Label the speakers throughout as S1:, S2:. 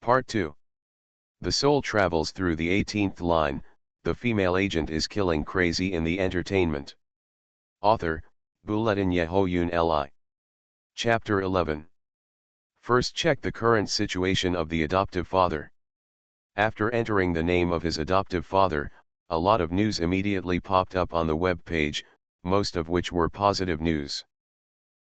S1: Part 2. The soul travels through the 18th line, the female agent is killing crazy in the entertainment. Author, Bulletin Yehoyun Li. Chapter 11. First check the current situation of the adoptive father. After entering the name of his adoptive father, a lot of news immediately popped up on the web page, most of which were positive news.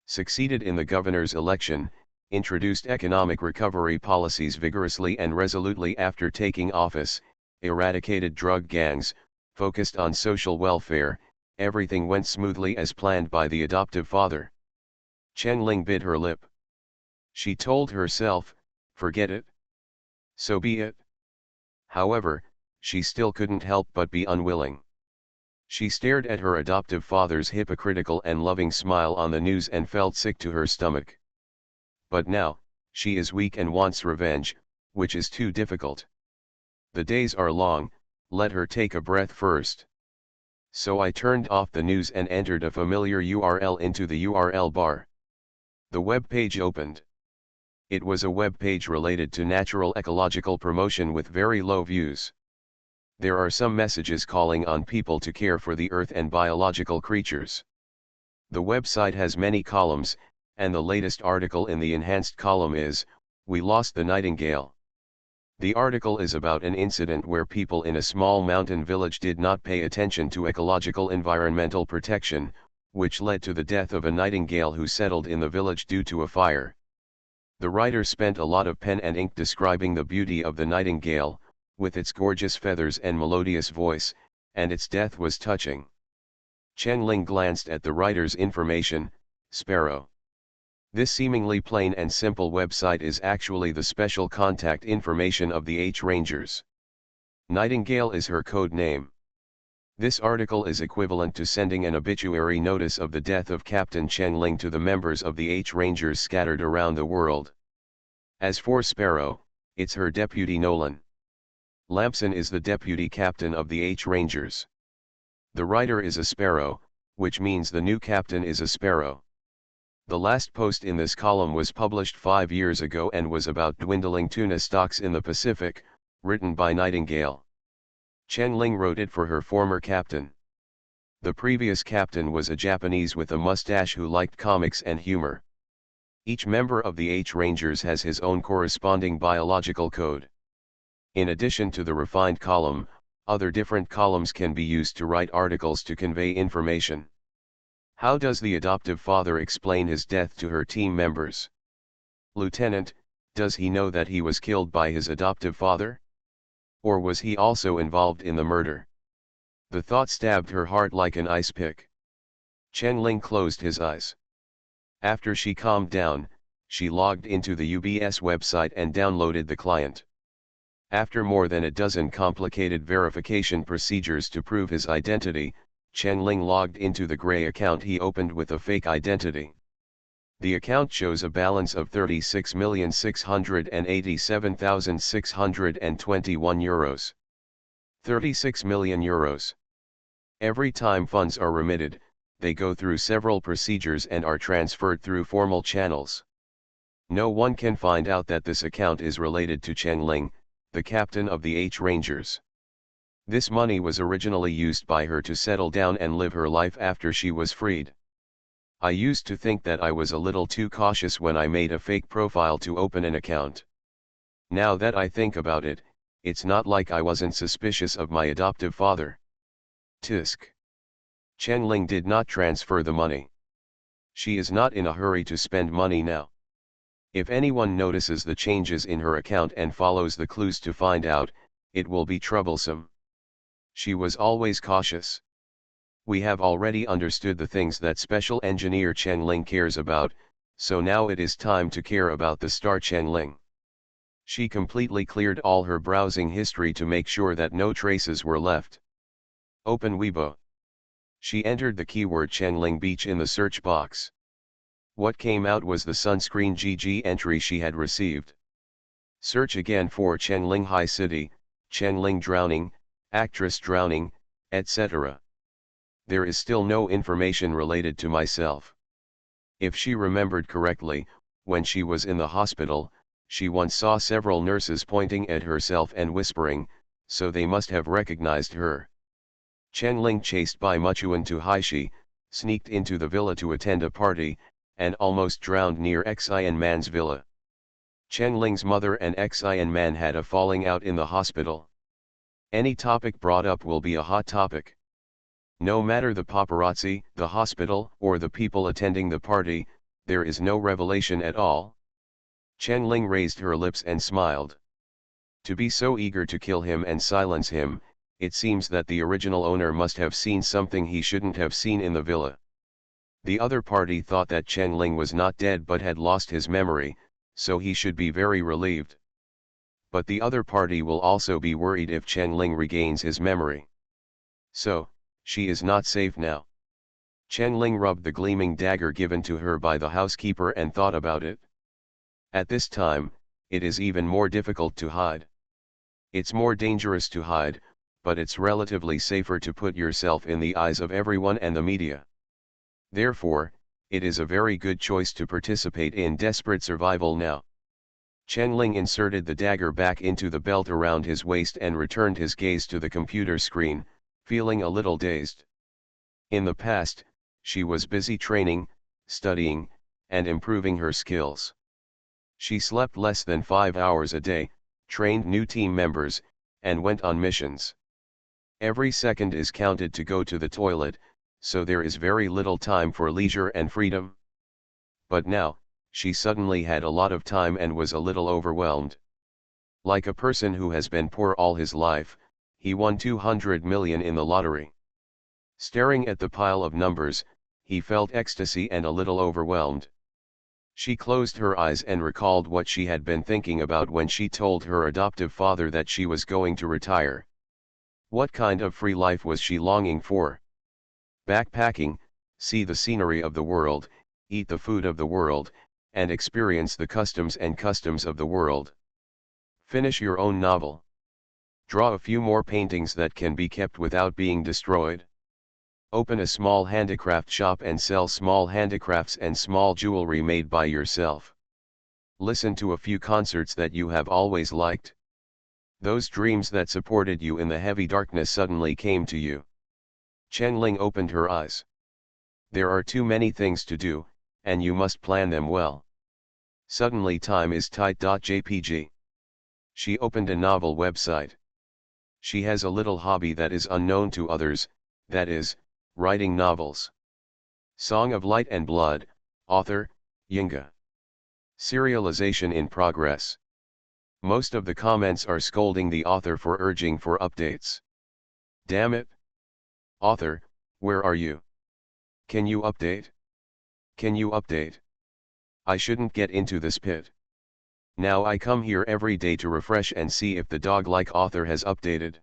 S1: Succeeded in the governor's election, introduced economic recovery policies vigorously and resolutely after taking office, eradicated drug gangs, focused on social welfare, everything went smoothly as planned by the adoptive father. Chen Ling bit her lip. She told herself, forget it. So be it. However, she still couldn't help but be unwilling. She stared at her adoptive father's hypocritical and loving smile on the news and felt sick to her stomach. But now, she is weak and wants revenge, which is too difficult. The days are long, let her take a breath first. So I turned off the news and entered a familiar URL into the URL bar. The web page opened. It was a web page related to natural ecological promotion with very low views. There are some messages calling on people to care for the earth and biological creatures. The website has many columns, and the latest article in the enhanced column is, "We Lost the Nightingale." The article is about an incident where people in a small mountain village did not pay attention to ecological environmental protection, which led to the death of a nightingale who settled in the village due to a fire. The writer spent a lot of pen and ink describing the beauty of the nightingale, with its gorgeous feathers and melodious voice, and its death was touching. Chen Ling glanced at the writer's information, sparrow. This seemingly plain and simple website is actually the special contact information of the H Rangers. Nightingale is her code name. This article is equivalent to sending an obituary notice of the death of Captain Chen Ling to the members of the H Rangers scattered around the world. As for Sparrow, it's her deputy Nolan. Lampson is the deputy captain of the H Rangers. The writer is a sparrow, which means the new captain is a sparrow. The last post in this column was published 5 years ago and was about dwindling tuna stocks in the Pacific, written by Nightingale. Chen Ling wrote it for her former captain. The previous captain was a Japanese with a mustache who liked comics and humor. Each member of the H Rangers has his own corresponding biological code. In addition to the refined column, other different columns can be used to write articles to convey information. How does the adoptive father explain his death to her team members? Lieutenant, does he know that he was killed by his adoptive father? Or was he also involved in the murder? The thought stabbed her heart like an ice pick. Chen Ling closed his eyes. After she calmed down, she logged into the UBS website and downloaded the client. After more than a dozen complicated verification procedures to prove his identity, Chen Ling logged into the gray account he opened with a fake identity. The account shows a balance of €36,687,621. 36 million euros. Every time funds are remitted, they go through several procedures and are transferred through formal channels. No one can find out that this account is related to Chen Ling, the captain of the H Rangers. This money was originally used by her to settle down and live her life after she was freed. I used to think that I was a little too cautious when I made a fake profile to open an account. Now that I think about it, it's not like I wasn't suspicious of my adoptive father. Tisk. Chen Ling did not transfer the money. She is not in a hurry to spend money now. If anyone notices the changes in her account and follows the clues to find out, it will be troublesome. She was always cautious. We have already understood the things that Special Engineer Chen Ling cares about, so now it is time to care about the star Chen Ling. She completely cleared all her browsing history to make sure that no traces were left. Open Weibo. She entered the keyword Chen Ling Beach in the search box. What came out was the sunscreen GG entry she had received. Search again for Chen Ling High City, Chen Ling drowning, actress drowning, etc. There is still no information related to myself. If she remembered correctly, when she was in the hospital, She once saw several nurses pointing at herself and whispering, so they must have recognized her. Chen-Ling, chased by Muchuan to Haishi, sneaked into the villa to attend a party, and almost drowned near Xian Man's villa. Chen-Ling's mother and Xian Man had a falling out in the hospital. Any topic brought up will be a hot topic. No matter the paparazzi, the hospital, or the people attending the party, there is no revelation at all. Chen-Ling raised her lips and smiled. To be so eager to kill him and silence him, it seems that the original owner must have seen something he shouldn't have seen in the villa. The other party thought that Chen-Ling was not dead but had lost his memory, so he should be very relieved. But the other party will also be worried if Chen-Ling regains his memory. So, she is not safe now. Chen-Ling rubbed the gleaming dagger given to her by the housekeeper and thought about it. At this time, it is even more difficult to hide. It's more dangerous to hide, but it's relatively safer to put yourself in the eyes of everyone and the media. Therefore, it is a very good choice to participate in desperate survival now. Chen-Ling inserted the dagger back into the belt around his waist and returned his gaze to the computer screen, feeling a little dazed. In the past, she was busy training, studying, and improving her skills. She slept less than 5 hours a day, trained new team members, and went on missions. Every second is counted to go to the toilet, so there is very little time for leisure and freedom. But now, she suddenly had a lot of time and was a little overwhelmed. Like a person who has been poor all his life, he won 200 million in the lottery. Staring at the pile of numbers, he felt ecstasy and a little overwhelmed. She closed her eyes and recalled what she had been thinking about when she told her adoptive father that she was going to retire. What kind of free life was she longing for? Backpacking, see the scenery of the world, eat the food of the world, and experience the customs of the world. Finish your own novel. Draw a few more paintings that can be kept without being destroyed. Open a small handicraft shop and sell small handicrafts and small jewelry made by yourself. Listen to a few concerts that you have always liked. Those dreams that supported you in the heavy darkness suddenly came to you. Chen-Ling opened her eyes. There are too many things to do, and you must plan them well. Suddenly time is tight. Jpg. She opened a novel website. She has a little hobby that is unknown to others, that is, writing novels. Song of Light and Blood, author, Yinga. Serialization in progress. Most of the comments are scolding the author for urging for updates. Damn it! Author, where are you? Can you update? Can you update? I shouldn't get into this pit. Now I come here every day to refresh and see if the dog-like author has updated.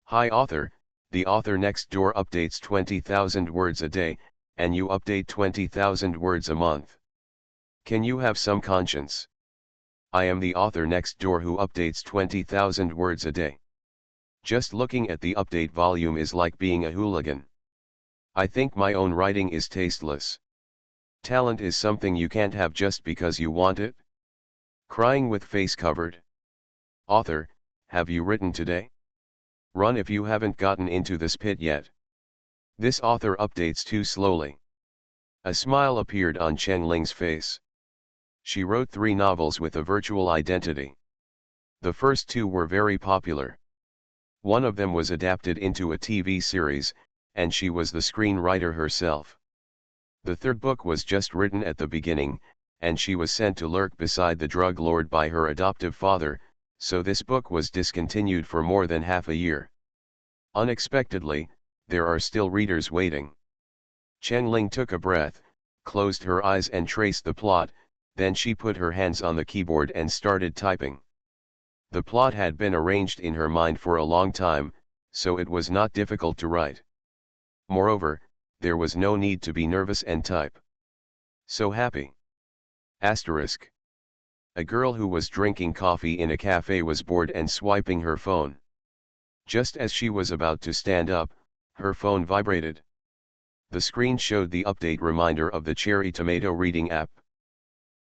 S1: Hi author, the author next door updates 20,000 words a day, and you update 20,000 words a month. Can you have some conscience? I am the author next door who updates 20,000 words a day. Just looking at the update volume is like being a hooligan. I think my own writing is tasteless. Talent is something you can't have just because you want it. Crying with face covered. Author, have you written today? Run if you haven't gotten into this pit yet. This author updates too slowly. A smile appeared on Chen-Ling's face. She wrote 3 novels with a virtual identity. The first 2 were very popular. One of them was adapted into a TV series, and she was the screenwriter herself. The third book was just written at the beginning, and she was sent to lurk beside the drug lord by her adoptive father, so this book was discontinued for more than half a year. Unexpectedly, there are still readers waiting. Chen-Ling took a breath, closed her eyes and traced the plot, then she put her hands on the keyboard and started typing. The plot had been arranged in her mind for a long time, so it was not difficult to write. Moreover, there was no need to be nervous and type. So happy. Asterisk. A girl who was drinking coffee in a cafe was bored and swiping her phone. Just as she was about to stand up, her phone vibrated. The screen showed the update reminder of the Cherry Tomato reading app.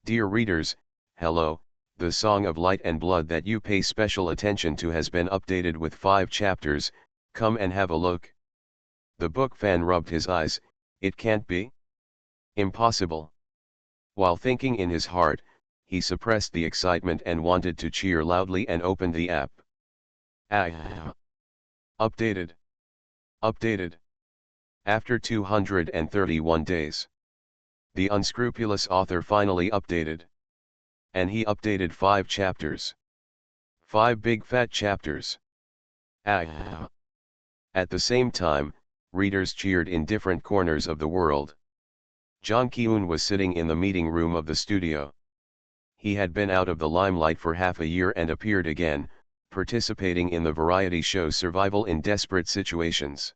S1: Dear readers, hello, The Song of Light and Blood that you pay special attention to has been updated with 5 chapters, come and have a look. The book fan rubbed his eyes, it can't be? Impossible. While thinking in his heart, he suppressed the excitement and wanted to cheer loudly and opened the app. Ah. Updated. Updated. After 231 days. The unscrupulous author finally updated. And he updated 5 chapters. 5 big fat chapters. Ah. At the same time, readers cheered in different corners of the world. Jang Ki-eun was sitting in the meeting room of the studio. He had been out of the limelight for half a year and appeared again, participating in the variety show Survival in Desperate Situations.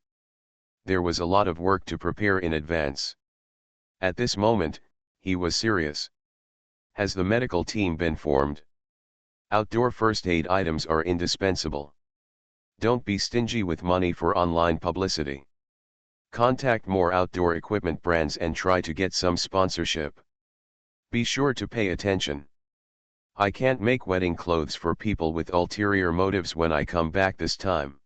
S1: There was a lot of work to prepare in advance. At this moment, he was serious. Has the medical team been formed? Outdoor first aid items are indispensable. Don't be stingy with money for online publicity. Contact more outdoor equipment brands and try to get some sponsorship. Be sure to pay attention. I can't make wedding clothes for people with ulterior motives when I come back this time.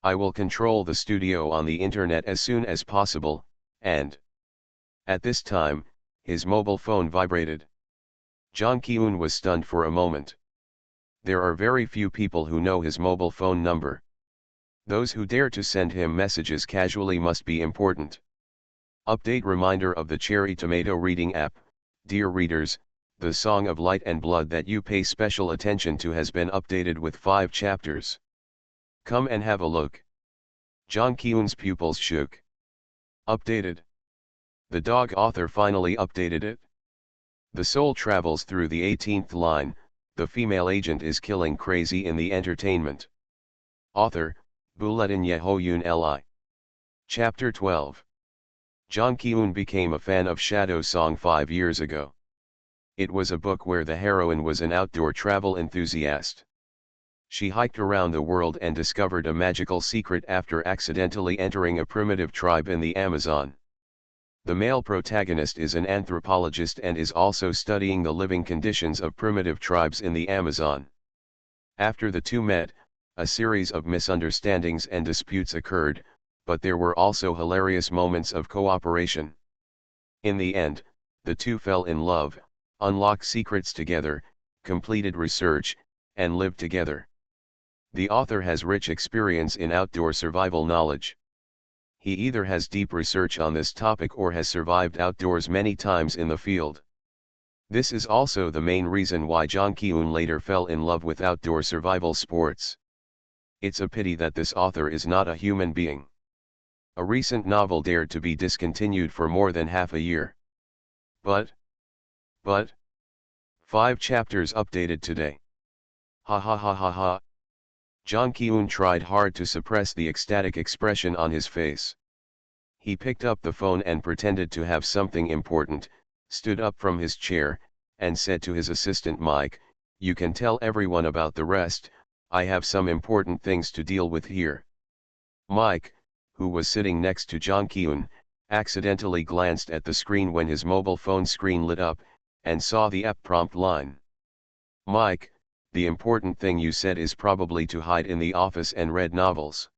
S1: I will control the studio on the internet as soon as possible, and... At this time, his mobile phone vibrated. Jang Ki-eun was stunned for a moment. There are very few people who know his mobile phone number. Those who dare to send him messages casually must be important. Update reminder of the Cherry Tomato reading app. Dear readers, the Song of Light and Blood that you pay special attention to has been updated with 5 chapters. Come and have a look. Jang Ki-eun's pupils shook. Updated. The dog author finally updated it. The soul travels through the 18th line, the female agent is killing crazy in the entertainment. Author, Buletin Yehoyun Li. Chapter 12. Jang Ki-eun became a fan of Shadow Song 5 years ago. It was a book where the heroine was an outdoor travel enthusiast. She hiked around the world and discovered a magical secret after accidentally entering a primitive tribe in the Amazon. The male protagonist is an anthropologist and is also studying the living conditions of primitive tribes in the Amazon. After the two met, a series of misunderstandings and disputes occurred, but there were also hilarious moments of cooperation. In the end, the two fell in love, unlocked secrets together, completed research, and lived together. The author has rich experience in outdoor survival knowledge. He either has deep research on this topic or has survived outdoors many times in the field. This is also the main reason why Jang Ki-eun later fell in love with outdoor survival sports. It's a pity that this author is not a human being. A recent novel dared to be discontinued for more than half a year. But 5 chapters updated today. Ha ha ha ha ha. Jang Ki-eun tried hard to suppress the ecstatic expression on his face. He picked up the phone and pretended to have something important, stood up from his chair, and said to his assistant Mike, "You can tell everyone about the rest, I have some important things to deal with here." Mike, who was sitting next to Jang Ki-eun, accidentally glanced at the screen when his mobile phone screen lit up, and saw the app prompt line. "Mike, the important thing you said is probably to hide in the office and read novels."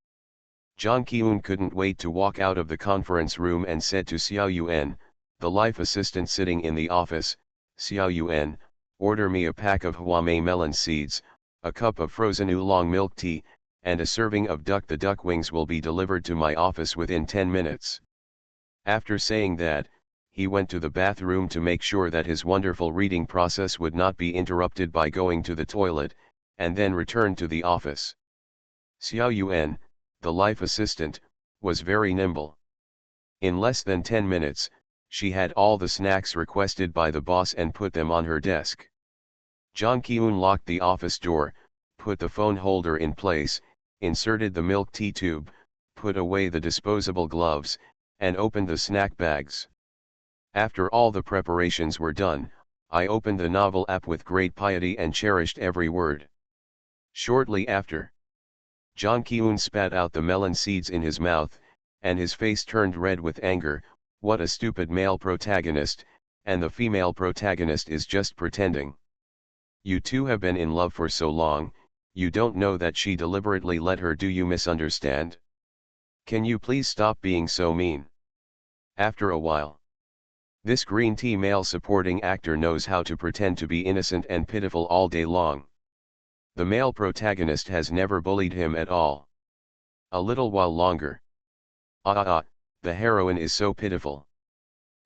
S1: Jang Ki-eun couldn't wait to walk out of the conference room and said to Xiao Yuan, the life assistant sitting in the office, "Xiao Yuan, order me a pack of Hwame melon seeds, a cup of frozen oolong milk tea, and a serving of duck. The duck wings will be delivered to my office within 10 minutes. After saying that, he went to the bathroom to make sure that his wonderful reading process would not be interrupted by going to the toilet, and then returned to the office. Xiao Yuan, the life assistant, was very nimble. In less than 10 minutes, she had all the snacks requested by the boss and put them on her desk. Jang Ki-eun locked the office door, put the phone holder in place, inserted the milk tea tube, put away the disposable gloves, and opened the snack bags. After all the preparations were done, I opened the novel app with great piety and cherished every word. Shortly after, Jang Ki-eun spat out the melon seeds in his mouth, and his face turned red with anger. What a stupid male protagonist, and the female protagonist is just pretending. You two have been in love for so long, you don't know that she deliberately let her do you misunderstand? Can you please stop being so mean? After a while. This green tea male supporting actor knows how to pretend to be innocent and pitiful all day long. The male protagonist has never bullied him at all. A little while longer. The heroine is so pitiful.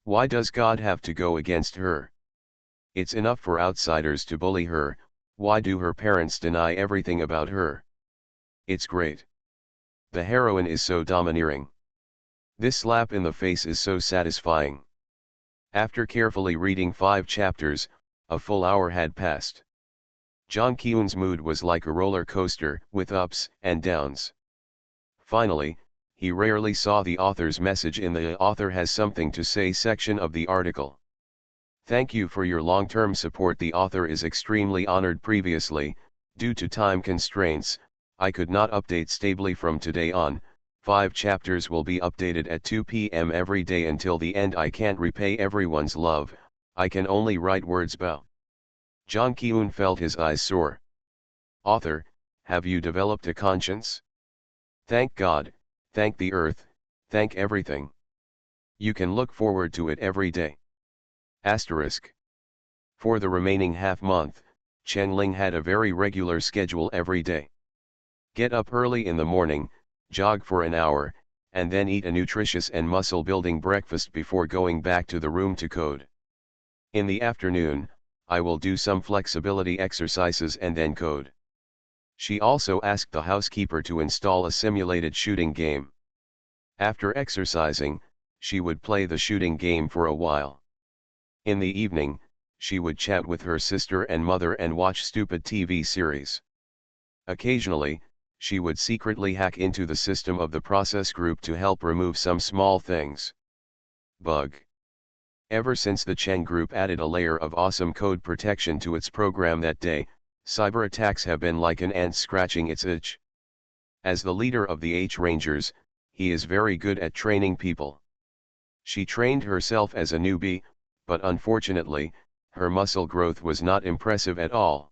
S1: Why does God have to go against her? It's enough for outsiders to bully her, why do her parents deny everything about her? It's great. The heroine is so domineering. This slap in the face is so satisfying. After carefully reading 5 chapters, a full hour had passed. Jong Kyun's mood was like a roller coaster, with ups and downs. Finally, he rarely saw the author's message in the author has something to say section of the article. Thank you for your long-term support. The author is extremely honored. Previously, due to time constraints, I could not update stably. From today on, 5 chapters will be updated at 2 p.m. every day until the end. I can't repay everyone's love, I can only write words. Bow. Jong Kyun felt his eyes sore. Author, have you developed a conscience? Thank God, thank the earth, thank everything. You can look forward to it every day. Asterisk. For the remaining half month, Chen Ling had a very regular schedule every day. Get up early in the morning, jog for an hour, and then eat a nutritious and muscle-building breakfast before going back to the room to code. In the afternoon, I will do some flexibility exercises and then code. She also asked the housekeeper to install a simulated shooting game. After exercising, she would play the shooting game for a while. In the evening, she would chat with her sister and mother and watch stupid TV series. Occasionally, she would secretly hack into the system of the process group to help remove some small things. Bug. Ever since the Cheng group added a layer of awesome code protection to its program that day, cyber attacks have been like an ant scratching its itch. As the leader of the H Rangers, he is very good at training people. She trained herself as a newbie, but unfortunately, her muscle growth was not impressive at all.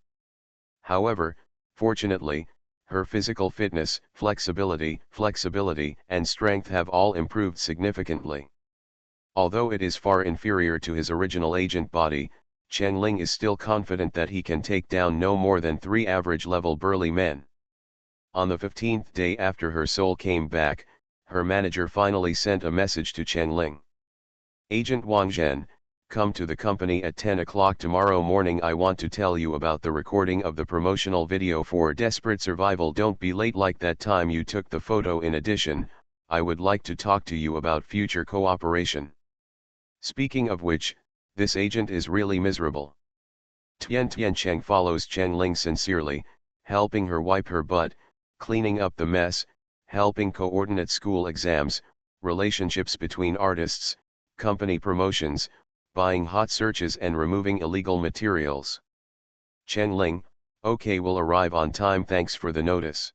S1: However, fortunately, her physical fitness, flexibility, and strength have all improved significantly. Although it is far inferior to his original agent body, Chen Ling is still confident that he can take down no more than 3 average-level burly men. On the 15th day after her soul came back, her manager finally sent a message to Chen Ling. Agent Wang Zhen, come to the company at 10 o'clock tomorrow morning. I want to tell you about the recording of the promotional video for Desperate Survival. Don't be late like that time you took the photo. In addition, I would like to talk to you about future cooperation. Speaking of which, this agent is really miserable. Tian Cheng follows Chen Ling sincerely, helping her wipe her butt, cleaning up the mess, helping coordinate school exams, relationships between artists, company promotions, buying hot searches and removing illegal materials. Chen Ling, okay, will arrive on time, thanks for the notice.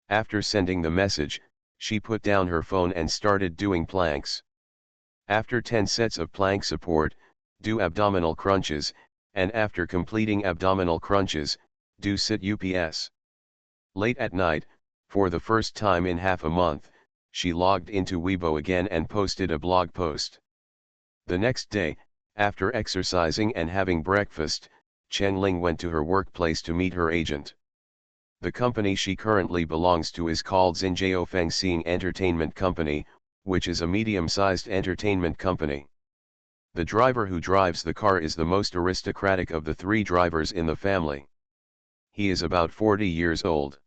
S1: After sending the message, she put down her phone and started doing planks. After 10 sets of plank support, do abdominal crunches, and after completing abdominal crunches, do sit UPS. Late at night, for the first time in half a month, she logged into Weibo again and posted a blog post. The next day, after exercising and having breakfast, Chen Ling went to her workplace to meet her agent. The company she currently belongs to is called Xinjiao Fengxing Entertainment Company, which is a medium-sized entertainment company. The driver who drives the car is the most aristocratic of the 3 drivers in the family. He is about 40 years old.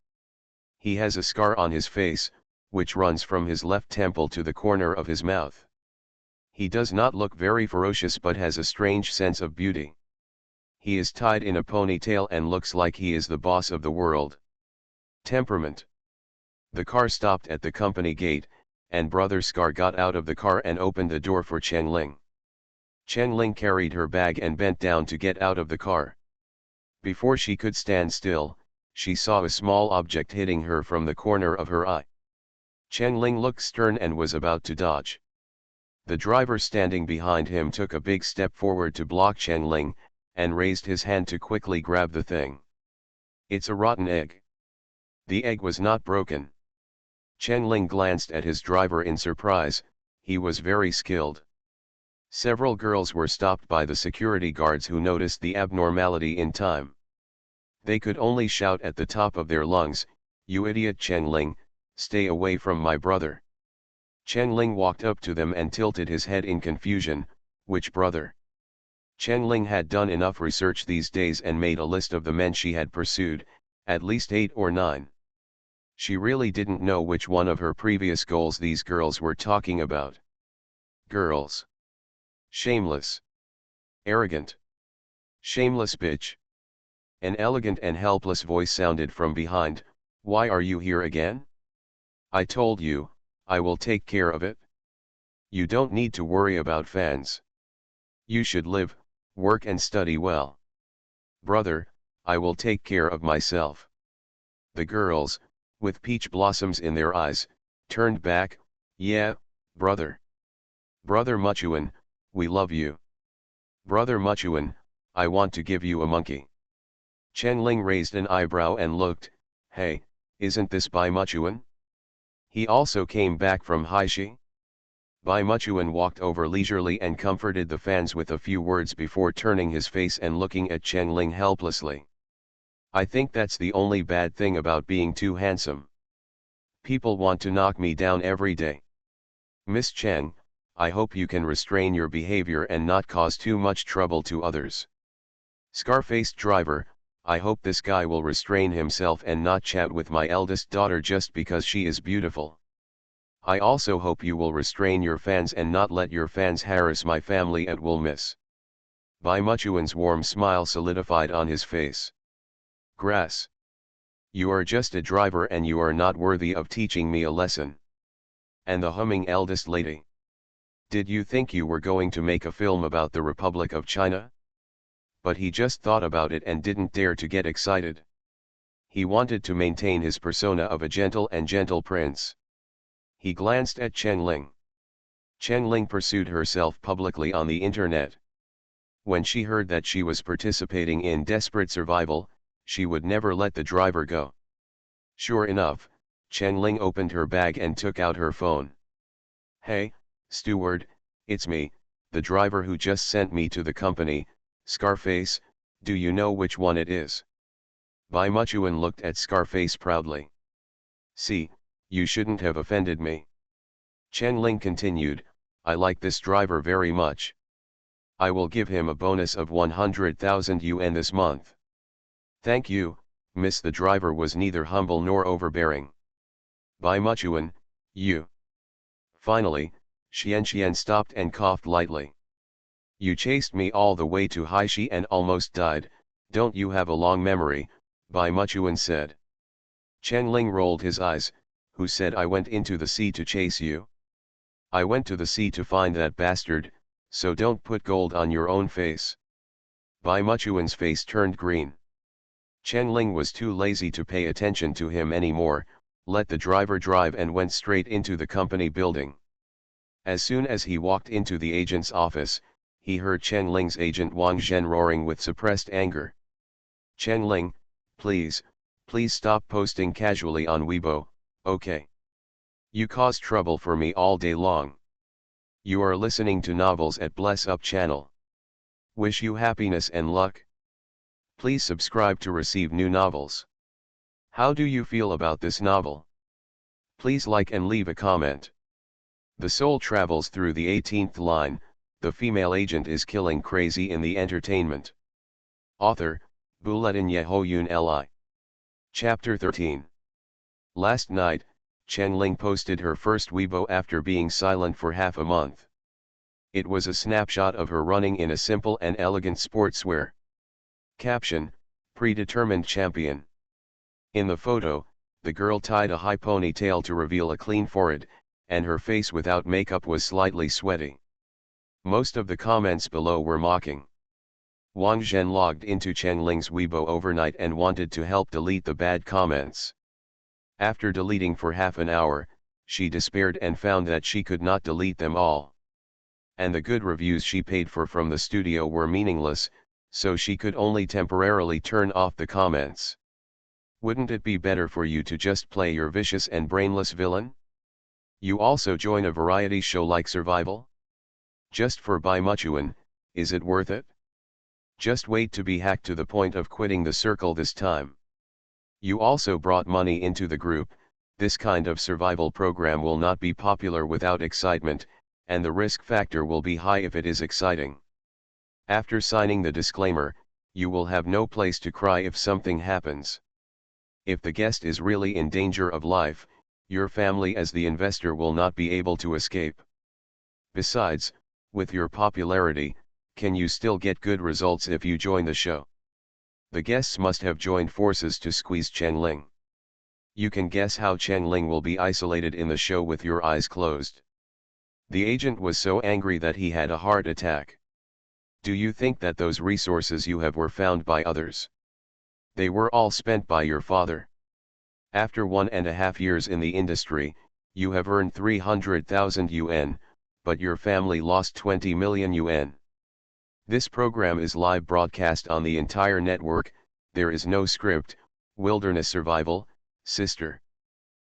S1: He has a scar on his face, which runs from his left temple to the corner of his mouth. He does not look very ferocious but has a strange sense of beauty. He is tied in a ponytail and looks like he is the boss of the world. Temperament. The car stopped at the company gate, and Brother Scar got out of the car and opened the door for Chen Ling. Chen Ling carried her bag and bent down to get out of the car. Before she could stand still, she saw a small object hitting her from the corner of her eye. Chen Ling looked stern and was about to dodge. The driver standing behind him took a big step forward to block Chen Ling, and raised his hand to quickly grab the thing. It's a rotten egg. The egg was not broken. Chen Ling glanced at his driver in surprise. He was very skilled. Several girls were stopped by the security guards who noticed the abnormality in time. They could only shout at the top of their lungs, "You idiot Chen Ling, stay away from my brother." Chen Ling walked up to them and tilted his head in confusion. Which brother? Chen Ling had done enough research these days and made a list of the men she had pursued, at least 8 or 9. She really didn't know which one of her previous goals these girls were talking about. Girls. Shameless. Arrogant. Shameless bitch. An elegant and helpless voice sounded from behind. Why are you here again? I told you, I will take care of it. You don't need to worry about fans. You should live, work and study well. Brother, I will take care of myself. The girls, with peach blossoms in their eyes, turned back. Yeah, brother. Brother Muchuan, we love you. Brother Muchuan, I want to give you a monkey. Chen Ling raised an eyebrow and looked. Hey, isn't this Bai Muchuan? He also came back from Haishi? Bai Muchuan walked over leisurely and comforted the fans with a few words before turning his face and looking at Chen Ling helplessly. I think that's the only bad thing about being too handsome. People want to knock me down every day. Miss Chen, I hope you can restrain your behavior and not cause too much trouble to others. Scar-faced driver, I hope this guy will restrain himself and not chat with my eldest daughter just because she is beautiful. I also hope you will restrain your fans and not let your fans harass my family at will miss. Bai Muchuan's warm smile solidified on his face. Grass. You are just a driver and you are not worthy of teaching me a lesson. And the humming eldest lady. Did you think you were going to make a film about the Republic of China? But he just thought about it and didn't dare to get excited. He wanted to maintain his persona of a gentle prince. He glanced at Chen Ling. Chen Ling pursued herself publicly on the internet. When she heard that she was participating in desperate survival, she would never let the driver go. Sure enough, Chen Ling opened her bag and took out her phone. Hey, steward, it's me, the driver who just sent me to the company. Scarface, do you know which one it is? Bai Muchuan looked at Scarface proudly. See, you shouldn't have offended me. Chen Ling continued, I like this driver very much. I will give him a bonus of 100,000 yuan this month. Thank you, miss. The driver was neither humble nor overbearing. Bai Muchuan, you. Finally, Xian stopped and coughed lightly. You chased me all the way to Haishi and almost died, don't you have a long memory? Bai Muchuan said. Chen Ling rolled his eyes. Who said I went into the sea to chase you? I went to the sea to find that bastard, so don't put gold on your own face. Bai Muchuan's face turned green. Chen Ling was too lazy to pay attention to him anymore, let the driver drive and went straight into the company building. As soon as he walked into the agent's office, he heard Chen Ling's agent Wang Zhen roaring with suppressed anger. Chen Ling, please stop posting casually on Weibo, okay? You cause trouble for me all day long. You are listening to novels at Bless Up channel. Wish you happiness and luck. Please subscribe to receive new novels. How do you feel about this novel? Please like and leave a comment. The soul travels through the 18th line, the female agent is killing crazy in the entertainment. Author, Bulletin Yehoyun Li. Chapter 13. Last night, Chen Ling posted her first Weibo after being silent for half a month. It was a snapshot of her running in a simple and elegant sportswear. Caption, Predetermined Champion. In the photo, the girl tied a high ponytail to reveal a clean forehead, and her face without makeup was slightly sweaty. Most of the comments below were mocking. Wang Zhen logged into Chen Ling's Weibo overnight and wanted to help delete the bad comments. After deleting for half an hour, she despaired and found that she could not delete them all. And the good reviews she paid for from the studio were meaningless, so she could only temporarily turn off the comments. Wouldn't it be better for you to just play your vicious and brainless villain? You also join a variety show like Survival? Just for Baimuchuan, is it worth it? Just wait to be hacked to the point of quitting the circle this time. You also brought money into the group. This kind of survival program will not be popular without excitement, and the risk factor will be high if it is exciting. After signing the disclaimer, you will have no place to cry if something happens. If the guest is really in danger of life, your family as the investor will not be able to escape. Besides, with your popularity, can you still get good results if you join the show? The guests must have joined forces to squeeze Changling. You can guess how Changling will be isolated in the show with your eyes closed. The agent was so angry that he had a heart attack. Do you think that those resources you have were found by others? They were all spent by your father. After 1.5 years in the industry, you have earned 300,000 yuan, but your family lost 20 million yuan. This program is live broadcast on the entire network. There is no script. Wilderness survival, sister.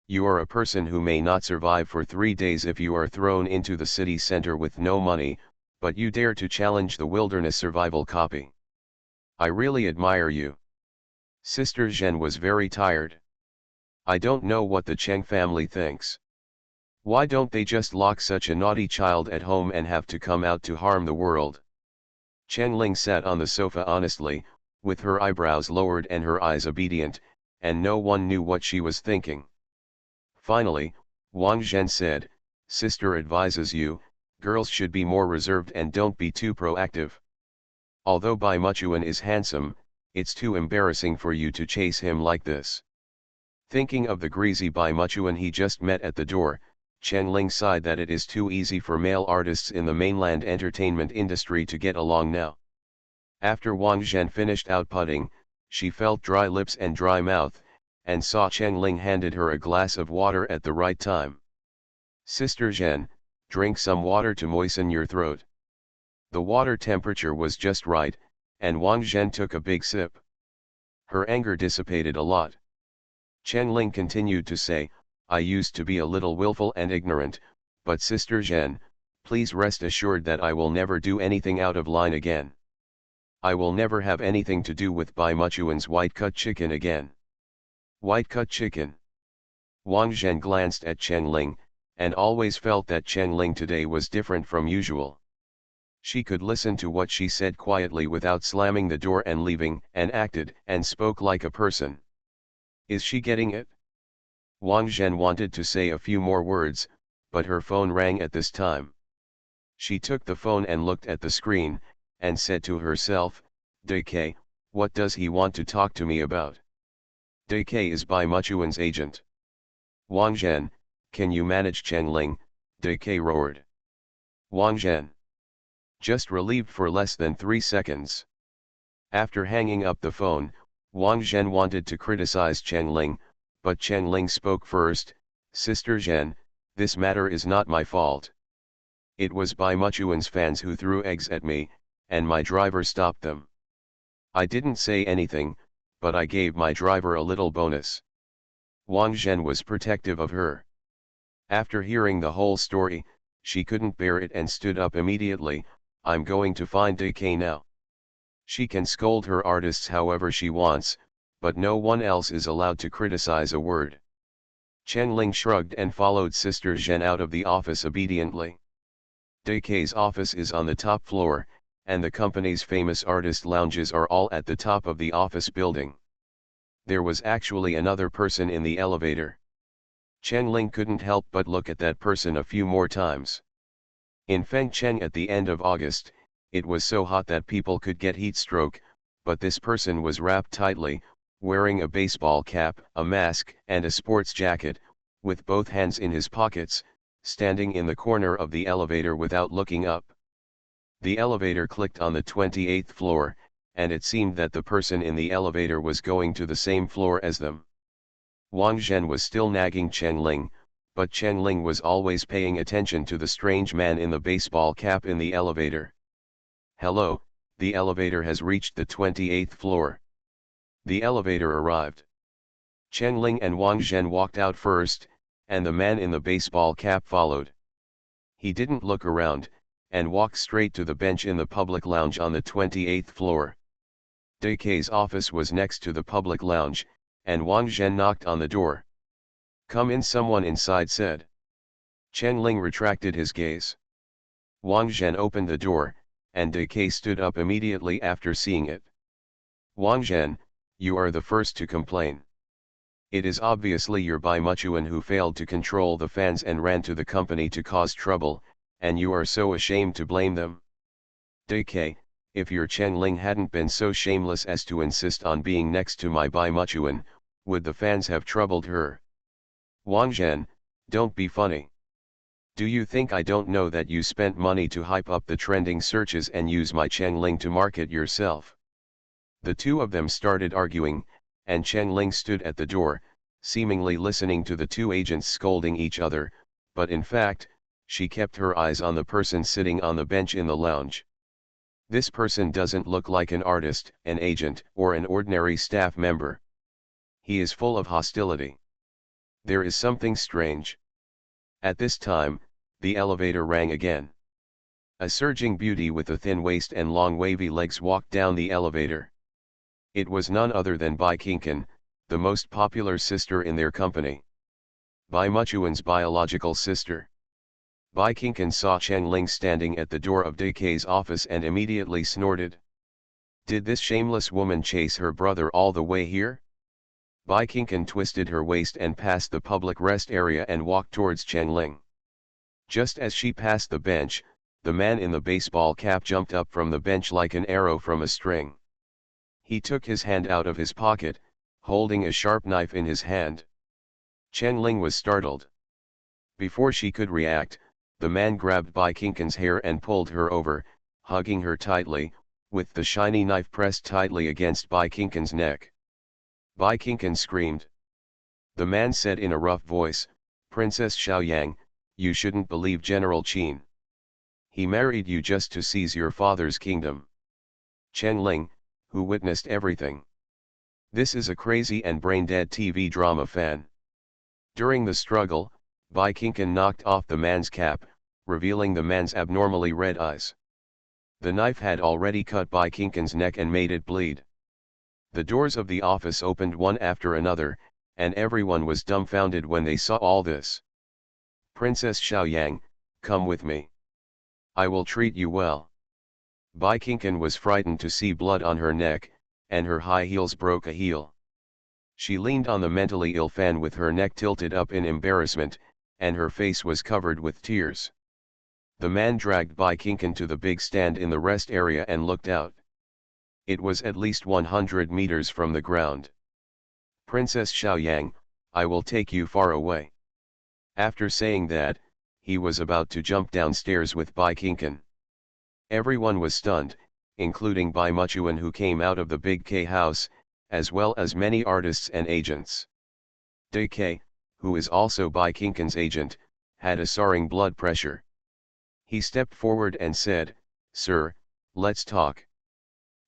S1: You are a person who may not survive for 3 days if you are thrown into the city center with no money, but you dare to challenge the wilderness survival copy. I really admire you. Sister Zhen was very tired. I don't know what the Cheng family thinks. Why don't they just lock such a naughty child at home and have to come out to harm the world? Changling sat on the sofa honestly, with her eyebrows lowered and her eyes obedient, and no one knew what she was thinking. Finally, Wang Zhen said, "Sister advises you, girls should be more reserved and don't be too proactive. Although Baimuchuan is handsome, it's too embarrassing for you to chase him like this." Thinking of the greasy Baimuchuan he just met at the door, Changling sighed that it is too easy for male artists in the mainland entertainment industry to get along now. After Wang Zhen finished outputting, she felt dry lips and dry mouth, and saw Changling handed her a glass of water at the right time. "Sister Zhen, drink some water to moisten your throat." The water temperature was just right, and Wang Zhen took a big sip. Her anger dissipated a lot. Changling continued to say, "I used to be a little willful and ignorant, but Sister Zhen, please rest assured that I will never do anything out of line again. I will never have anything to do with Baimuchuan's white-cut chicken again." White-cut chicken. Wang Zhen glanced at Changling, and always felt that Changling today was different from usual. She could listen to what she said quietly without slamming the door and leaving, and acted and spoke like a person. Is she getting it? Wang Zhen wanted to say a few more words, but her phone rang at this time. She took the phone and looked at the screen, and said to herself, "DK, what does he want to talk to me about?" DK is Baimuchuan's agent. "Wang Zhen, can you manage Changling?" DK roared. Wang Zhen. Just relieved for less than 3 seconds. After hanging up the phone, Wang Zhen wanted to criticize Changling, but Changling spoke first. "Sister Zhen, this matter is not my fault. It was Baimuchuan's fans who threw eggs at me, and my driver stopped them. I didn't say anything, but I gave my driver a little bonus." Wang Zhen was protective of her. After hearing the whole story, she couldn't bear it and stood up immediately. "I'm going to find DK now." She can scold her artists however she wants, but no one else is allowed to criticize a word. Changling shrugged and followed Sister Zhen out of the office obediently. DK's office is on the top floor, and the company's famous artist lounges are all at the top of the office building. There was actually another person in the elevator. Changling couldn't help but look at that person a few more times. In Fengcheng at the end of August, it was so hot that people could get heat stroke, but this person was wrapped tightly, wearing a baseball cap, a mask, and a sports jacket, with both hands in his pockets, standing in the corner of the elevator without looking up. The elevator clicked on the 28th floor, and it seemed that the person in the elevator was going to the same floor as them. Wang Zhen was still nagging Changling, but Changling was always paying attention to the strange man in the baseball cap in the elevator. "Hello, the elevator has reached the 28th floor. The elevator arrived. Chen Ling and Wang Zhen walked out first, and the man in the baseball cap followed. He didn't look around, and walked straight to the bench in the public lounge on the 28th floor. DK's office was next to the public lounge, and Wang Zhen knocked on the door. "Come in," someone inside said. Chen Ling retracted his gaze. Wang Zhen opened the door, and DK stood up immediately after seeing it. "Wang Zhen, you are the first to complain. It is obviously your Bai Muchuan who failed to control the fans and ran to the company to cause trouble, and you are so ashamed to blame them. DK, if your Chen Ling hadn't been so shameless as to insist on being next to my Bai Muchuan, would the fans have troubled her? Wang Zhen, don't be funny. Do you think I don't know that you spent money to hype up the trending searches and use my Chen Ling to market yourself?" The two of them started arguing, and Chen Ling stood at the door, seemingly listening to the two agents scolding each other, but in fact, she kept her eyes on the person sitting on the bench in the lounge. This person doesn't look like an artist, an agent, or an ordinary staff member. He is full of hostility. There is something strange. At this time, the elevator rang again. A surging beauty with a thin waist and long wavy legs walked down the elevator. It was none other than Bai Qingqin, the most popular sister in their company. Bai Muchuan's biological sister. Bai Qingqin saw Chen Ling standing at the door of DK's office and immediately snorted. Did this shameless woman chase her brother all the way here? Bai Qingqin twisted her waist and passed the public rest area and walked towards Chen Ling. Just as she passed the bench, the man in the baseball cap jumped up from the bench like an arrow from a string. He took his hand out of his pocket, holding a sharp knife in his hand. Chen Ling was startled. Before she could react, the man grabbed Bai Qingqin's hair and pulled her over, hugging her tightly, with the shiny knife pressed tightly against Bai Qingqin's neck. Bai Qingqin screamed. The man said in a rough voice, "Princess Xiaoyang, you shouldn't believe General Qin. He married you just to seize your father's kingdom." Chen Ling, who witnessed everything. This is a crazy and brain-dead TV drama fan. During the struggle, Bai Qingqin knocked off the man's cap, revealing the man's abnormally red eyes. The knife had already cut Bai Qingqin's neck and made it bleed. The doors of the office opened one after another, and everyone was dumbfounded when they saw all this. "Princess Xiaoyang, come with me. I will treat you well." Bai Qingqin was frightened to see blood on her neck, and her high heels broke a heel. She leaned on the mentally ill fan with her neck tilted up in embarrassment, and her face was covered with tears. The man dragged Bai Qingqin to the big stand in the rest area and looked out. It was at least 100 meters from the ground. "Princess Xiaoyang, I will take you far away." After saying that, he was about to jump downstairs with Bai Qingqin. Everyone was stunned, including Bai Muchuan, who came out of the big K house, as well as many artists and agents. DK, who is also Bai Qingqin's agent, had a soaring blood pressure. He stepped forward and said, "Sir, let's talk.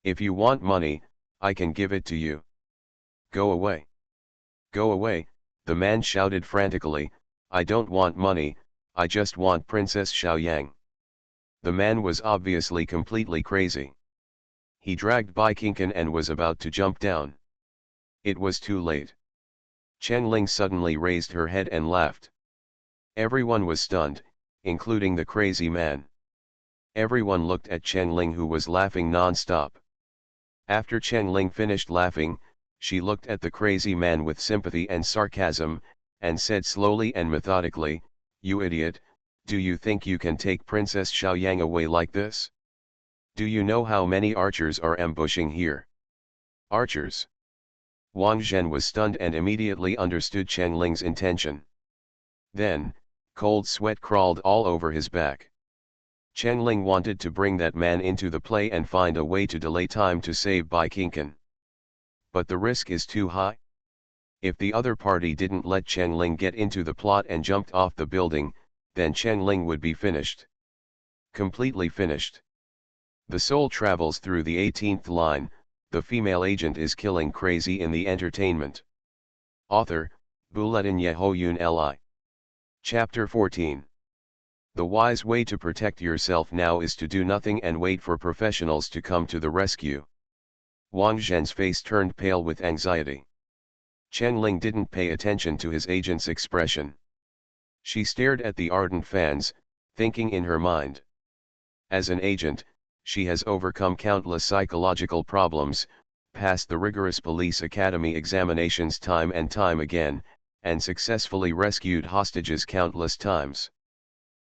S1: If you want money, I can give it to you." "Go away. Go away," the man shouted frantically. "I don't want money, I just want Princess Xiaoyang." The man was obviously completely crazy. He dragged Bai Qingqin and was about to jump down. It was too late. Chen Ling suddenly raised her head and laughed. Everyone was stunned, including the crazy man. Everyone looked at Chen Ling, who was laughing non-stop. After Chen Ling finished laughing, she looked at the crazy man with sympathy and sarcasm, and said slowly and methodically, "You idiot, do you think you can take Princess Xiaoyang away like this? Do you know how many archers are ambushing here?" "Archers?" Wang Zhen was stunned and immediately understood Chen Ling's intention. Then, cold sweat crawled all over his back. Chen Ling wanted to bring that man into the play and find a way to delay time to save Bai Qingqin. But the risk is too high. If the other party didn't let Chen Ling get into the plot and jumped off the building, then Chen Ling would be finished. Completely finished. The soul travels through the 18th line, the female agent is killing crazy in the entertainment. Author, Bulletin Yehoyun Li. Chapter 14. The wise way to protect yourself now is to do nothing and wait for professionals to come to the rescue. Wang Zhen's face turned pale with anxiety. Chen Ling didn't pay attention to his agent's expression. She stared at the ardent fans, thinking in her mind. As an agent, she has overcome countless psychological problems, passed the rigorous police academy examinations time and time again, and successfully rescued hostages countless times.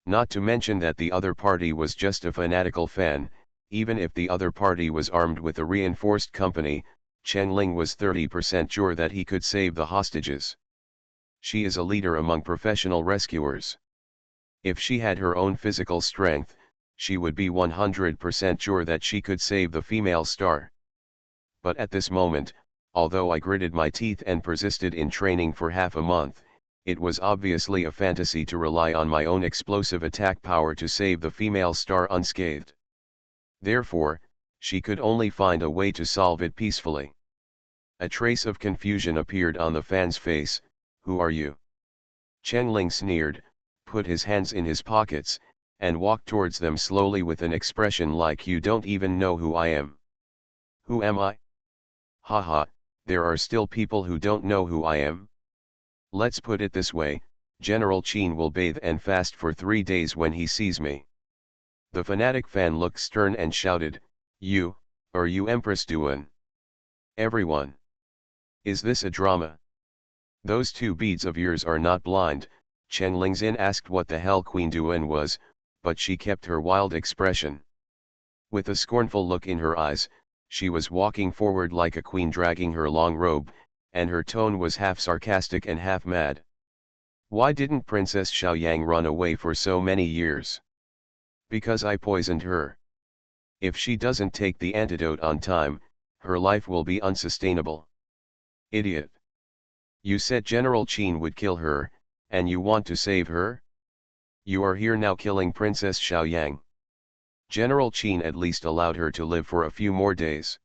S1: Not to mention that the other party was just a fanatical fan. Even if the other party was armed with a reinforced company, Chen Ling was 30% sure that he could save the hostages. She is a leader among professional rescuers. If she had her own physical strength, she would be 100% sure that she could save the female star. But at this moment, although I gritted my teeth and persisted in training for half a month, it was obviously a fantasy to rely on my own explosive attack power to save the female star unscathed. Therefore, she could only find a way to solve it peacefully. A trace of confusion appeared on the fan's face. Who are you? Chen Ling sneered, put his hands in his pockets, and walked towards them slowly with an expression like you don't even know who I am. Who am I? Haha, there are still people who don't know who I am. Let's put it this way, General Qin will bathe and fast for 3 days when he sees me. The fanatic fan looked stern and shouted, you, are you Empress Duan? Everyone. Is this a drama? Those 2 beads of yours are not blind. Chen Lingzin asked what the hell Queen Duan was, but she kept her wild expression. With a scornful look in her eyes, she was walking forward like a queen dragging her long robe, and her tone was half sarcastic and half mad. Why didn't Princess Xiaoyang run away for so many years? Because I poisoned her. If she doesn't take the antidote on time, her life will be unsustainable. Idiot. You said General Qin would kill her, and you want to save her? You are here now killing Princess Xiaoyang. General Qin at least allowed her to live for a few more days.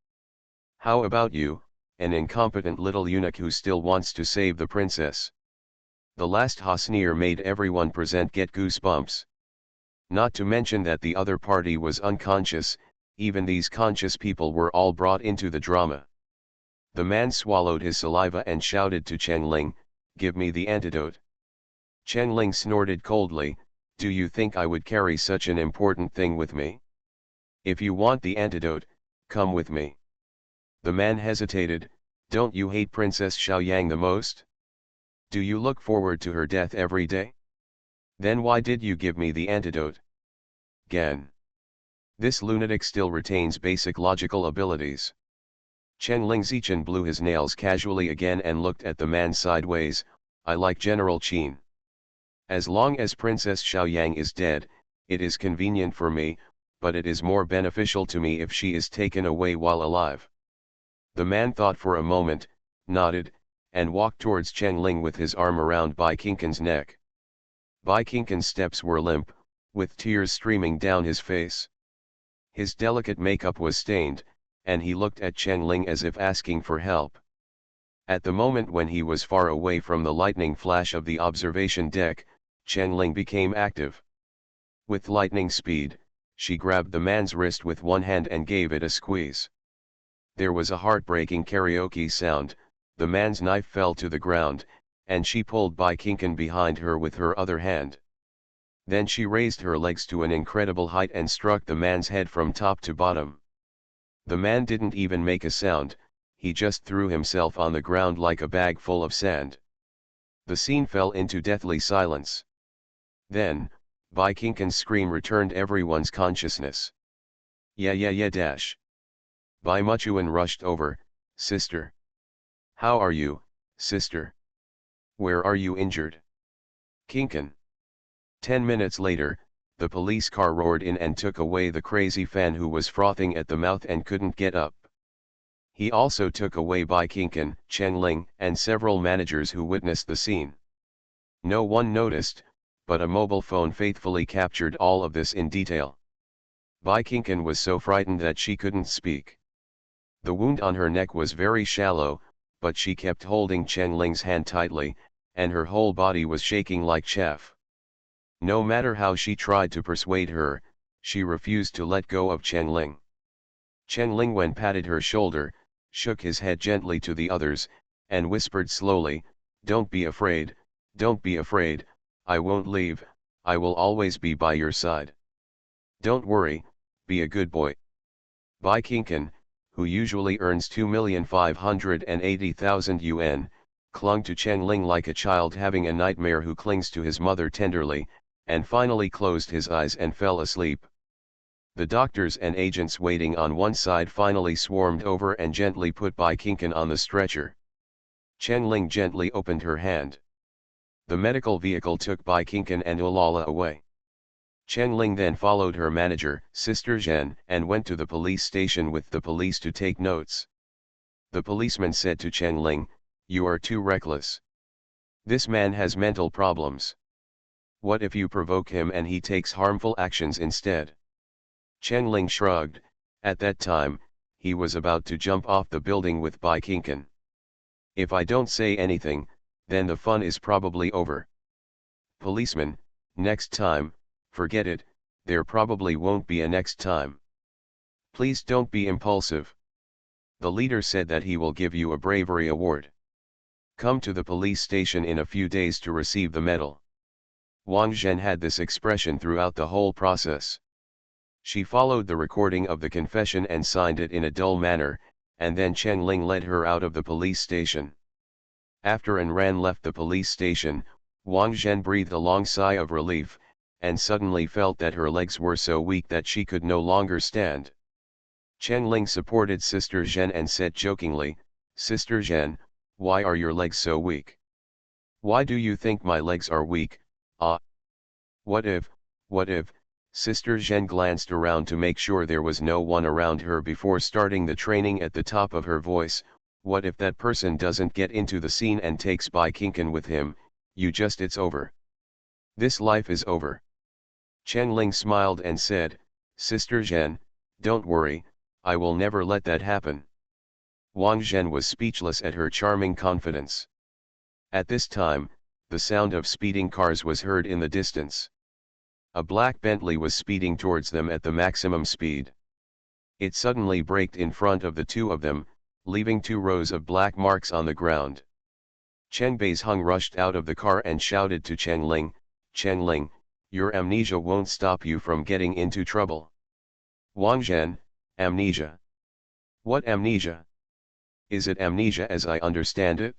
S1: How about you, an incompetent little eunuch who still wants to save the princess? The last sneer made everyone present get goosebumps. Not to mention that the other party was unconscious. Even these conscious people were all brought into the drama. The man swallowed his saliva and shouted to Chen Ling, give me the antidote. Chen Ling snorted coldly, do you think I would carry such an important thing with me? If you want the antidote, come with me. The man hesitated, don't you hate Princess Xiaoyang the most? Do you look forward to her death every day? Then why did you give me the antidote? Gan. This lunatic still retains basic logical abilities. Chen Lingzichen blew his nails casually again and looked at the man sideways. I like General Qin. As long as Princess Xiaoyang is dead, it is convenient for me, but it is more beneficial to me if she is taken away while alive. The man thought for a moment, nodded, and walked towards Chen Ling with his arm around Bai Qingqin's neck. Bai Qingqin's steps were limp, with tears streaming down his face. His delicate makeup was stained, and he looked at Chen Ling as if asking for help. At the moment when he was far away from the lightning flash of the observation deck, Chen Ling became active. With lightning speed, she grabbed the man's wrist with one hand and gave it a squeeze. There was a heartbreaking karaoke sound, the man's knife fell to the ground, and she pulled Bai Qingqin behind her with her other hand. Then she raised her legs to an incredible height and struck the man's head from top to bottom. The man didn't even make a sound, he just threw himself on the ground like a bag full of sand. The scene fell into deathly silence. Then, Bai Qingqin's scream returned everyone's consciousness. Yeah dash. Bai Muchuan rushed over, sister. How are you, sister? Where are you injured? Qingqin. 10 minutes later, the police car roared in and took away the crazy fan who was frothing at the mouth and couldn't get up. He also took away Bai Qingqin, Chen Ling, and several managers who witnessed the scene. No one noticed, but a mobile phone faithfully captured all of this in detail. Bai Qingqian was so frightened that she couldn't speak. The wound on her neck was very shallow, but she kept holding Chen Ling's hand tightly, and her whole body was shaking like chaff. No matter how she tried to persuade her, she refused to let go of Chen Ling. Chen Ling then patted her shoulder, shook his head gently to the others, and whispered slowly, "Don't be afraid, don't be afraid, I won't leave, I will always be by your side. Don't worry, be a good boy." Bai Qingqian, who usually earns 2,580,000 yuan, clung to Chen Ling like a child having a nightmare who clings to his mother tenderly, and finally closed his eyes and fell asleep. The doctors and agents waiting on one side finally swarmed over and gently put Bai Qingqian on the stretcher. Chen Ling gently opened her hand. The medical vehicle took Bai Qingqian and Ulala away. Chen Ling then followed her manager, Sister Zhen, and went to the police station with the police to take notes. The policeman said to Chen Ling, "You are too reckless. This man has mental problems. What if you provoke him and he takes harmful actions instead?" Chen Ling shrugged. At that time, he was about to jump off the building with Bai Qingqian. "If I don't say anything, then the fun is probably over." "Policeman, next time, forget it, there probably won't be a next time. Please don't be impulsive. The leader said that he will give you a bravery award. Come to the police station in a few days to receive the medal." Wang Zhen had this expression throughout the whole process. She followed the recording of the confession and signed it in a dull manner, and then Chen Ling led her out of the police station. After An Ran left the police station, Wang Zhen breathed a long sigh of relief, and suddenly felt that her legs were so weak that she could no longer stand. Chen Ling supported Sister Zhen and said jokingly, "Sister Zhen, why are your legs so weak? Why do you think my legs are weak? Ah! What if, Sister Zhen glanced around to make sure there was no one around her before starting the training at the top of her voice, what if that person doesn't get into the scene and takes Bai Qingqian with him, it's over. This life is over." Chen Ling smiled and said, "Sister Zhen, don't worry, I will never let that happen." Wang Zhen was speechless at her charming confidence. At this time, the sound of speeding cars was heard in the distance. A black Bentley was speeding towards them at the maximum speed. It suddenly braked in front of the two of them, leaving 2 rows of black marks on the ground. Chen Beizheng rushed out of the car and shouted to Chen Ling, "Chen Ling, your amnesia won't stop you from getting into trouble." "Wang Zhen, amnesia? What amnesia? Is it amnesia as I understand it?"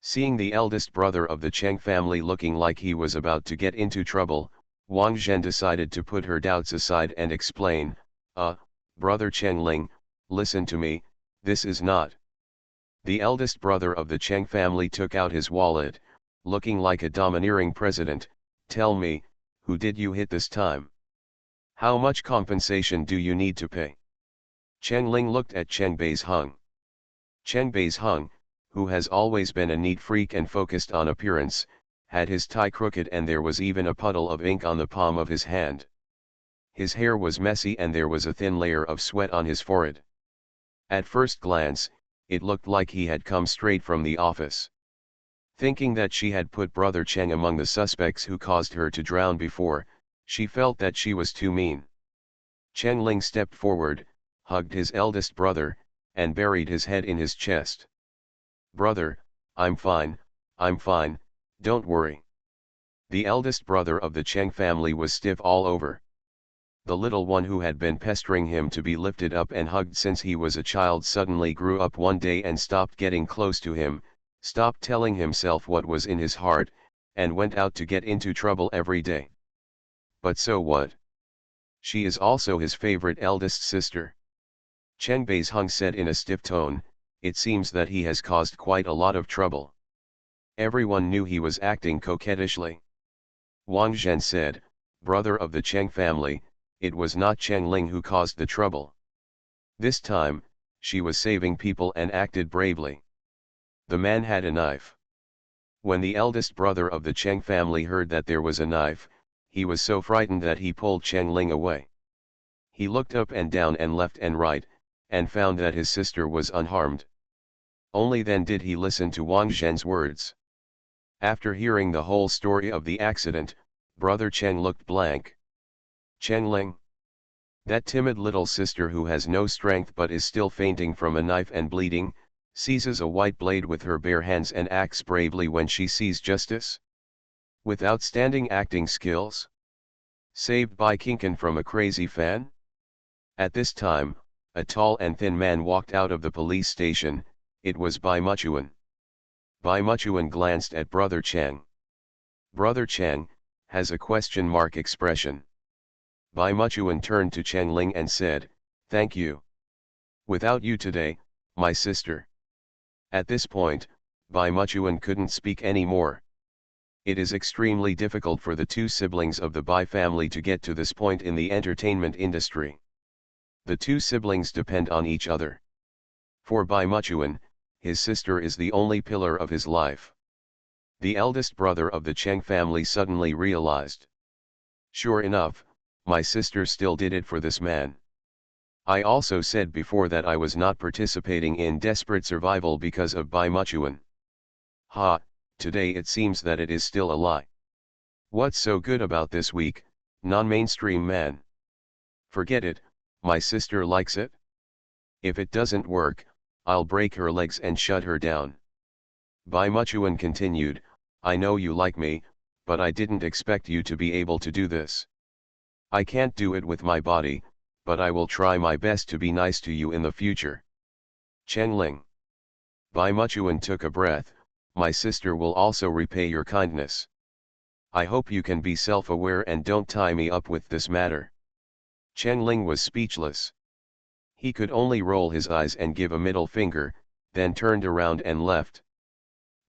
S1: Seeing the eldest brother of the Cheng family looking like he was about to get into trouble, Wang Zhen decided to put her doubts aside and explain, Brother Chen Ling, listen to me, this is not." The eldest brother of the Cheng family took out his wallet, looking like a domineering president. "Tell me, who did you hit this time? How much compensation do you need to pay?" Chen Ling looked at Chen Beizheng. Chen Beizheng, who has always been a neat freak and focused on appearance, had his tie crooked and there was even a puddle of ink on the palm of his hand. His hair was messy and there was a thin layer of sweat on his forehead. At first glance, it looked like he had come straight from the office. Thinking that she had put Brother Cheng among the suspects who caused her to drown before, she felt that she was too mean. Chen Ling stepped forward, hugged his eldest brother, and buried his head in his chest. "Brother, I'm fine, don't worry." The eldest brother of the Cheng family was stiff all over. The little one who had been pestering him to be lifted up and hugged since he was a child suddenly grew up one day and stopped getting close to him, stopped telling himself what was in his heart, and went out to get into trouble every day. But so what? She is also his favorite eldest sister. Chen Beizheng said in a stiff tone, "It seems that he has caused quite a lot of trouble." Everyone knew he was acting coquettishly. Wang Zhen said, "Brother of the Cheng family, it was not Chen Ling who caused the trouble. This time, she was saving people and acted bravely. The man had a knife." When the eldest brother of the Cheng family heard that there was a knife, he was so frightened that he pulled Chen Ling away. He looked up and down and left and right, and found that his sister was unharmed. Only then did he listen to Wang Zhen's words. After hearing the whole story of the accident, Brother Cheng looked blank. Chen Ling? That timid little sister who has no strength but is still fainting from a knife and bleeding, seizes a white blade with her bare hands and acts bravely when she sees justice? With outstanding acting skills? Saved by Kinkan from a crazy fan? At this time, a tall and thin man walked out of the police station. It was Bai Muchuan. Bai Muchuan glanced at Brother Cheng. Brother Cheng has a question mark expression. Bai Muchuan turned to Cheng Ling and said, "Thank you. Without you today, my sister." At this point, Bai Muchuan couldn't speak anymore. It is extremely difficult for the two siblings of the Bai family to get to this point in the entertainment industry. The two siblings depend on each other. For Bai Muchuan, his sister is the only pillar of his life. The eldest brother of the Cheng family suddenly realized. Sure enough, my sister still did it for this man. I also said before that I was not participating in desperate survival because of Bai Muchuan. Ha, today it seems that it is still a lie. What's so good about this weak, non-mainstream man? Forget it, my sister likes it. If it doesn't work, I'll break her legs and shut her down. Bai Muchuan continued, I know you like me, but I didn't expect you to be able to do this. I can't do it with my body, but I will try my best to be nice to you in the future. Chen Ling. Bai Muchuan took a breath. My sister will also repay your kindness. I hope you can be self-aware and don't tie me up with this matter. Chen Ling was speechless. He could only roll his eyes and give a middle finger, then turned around and left.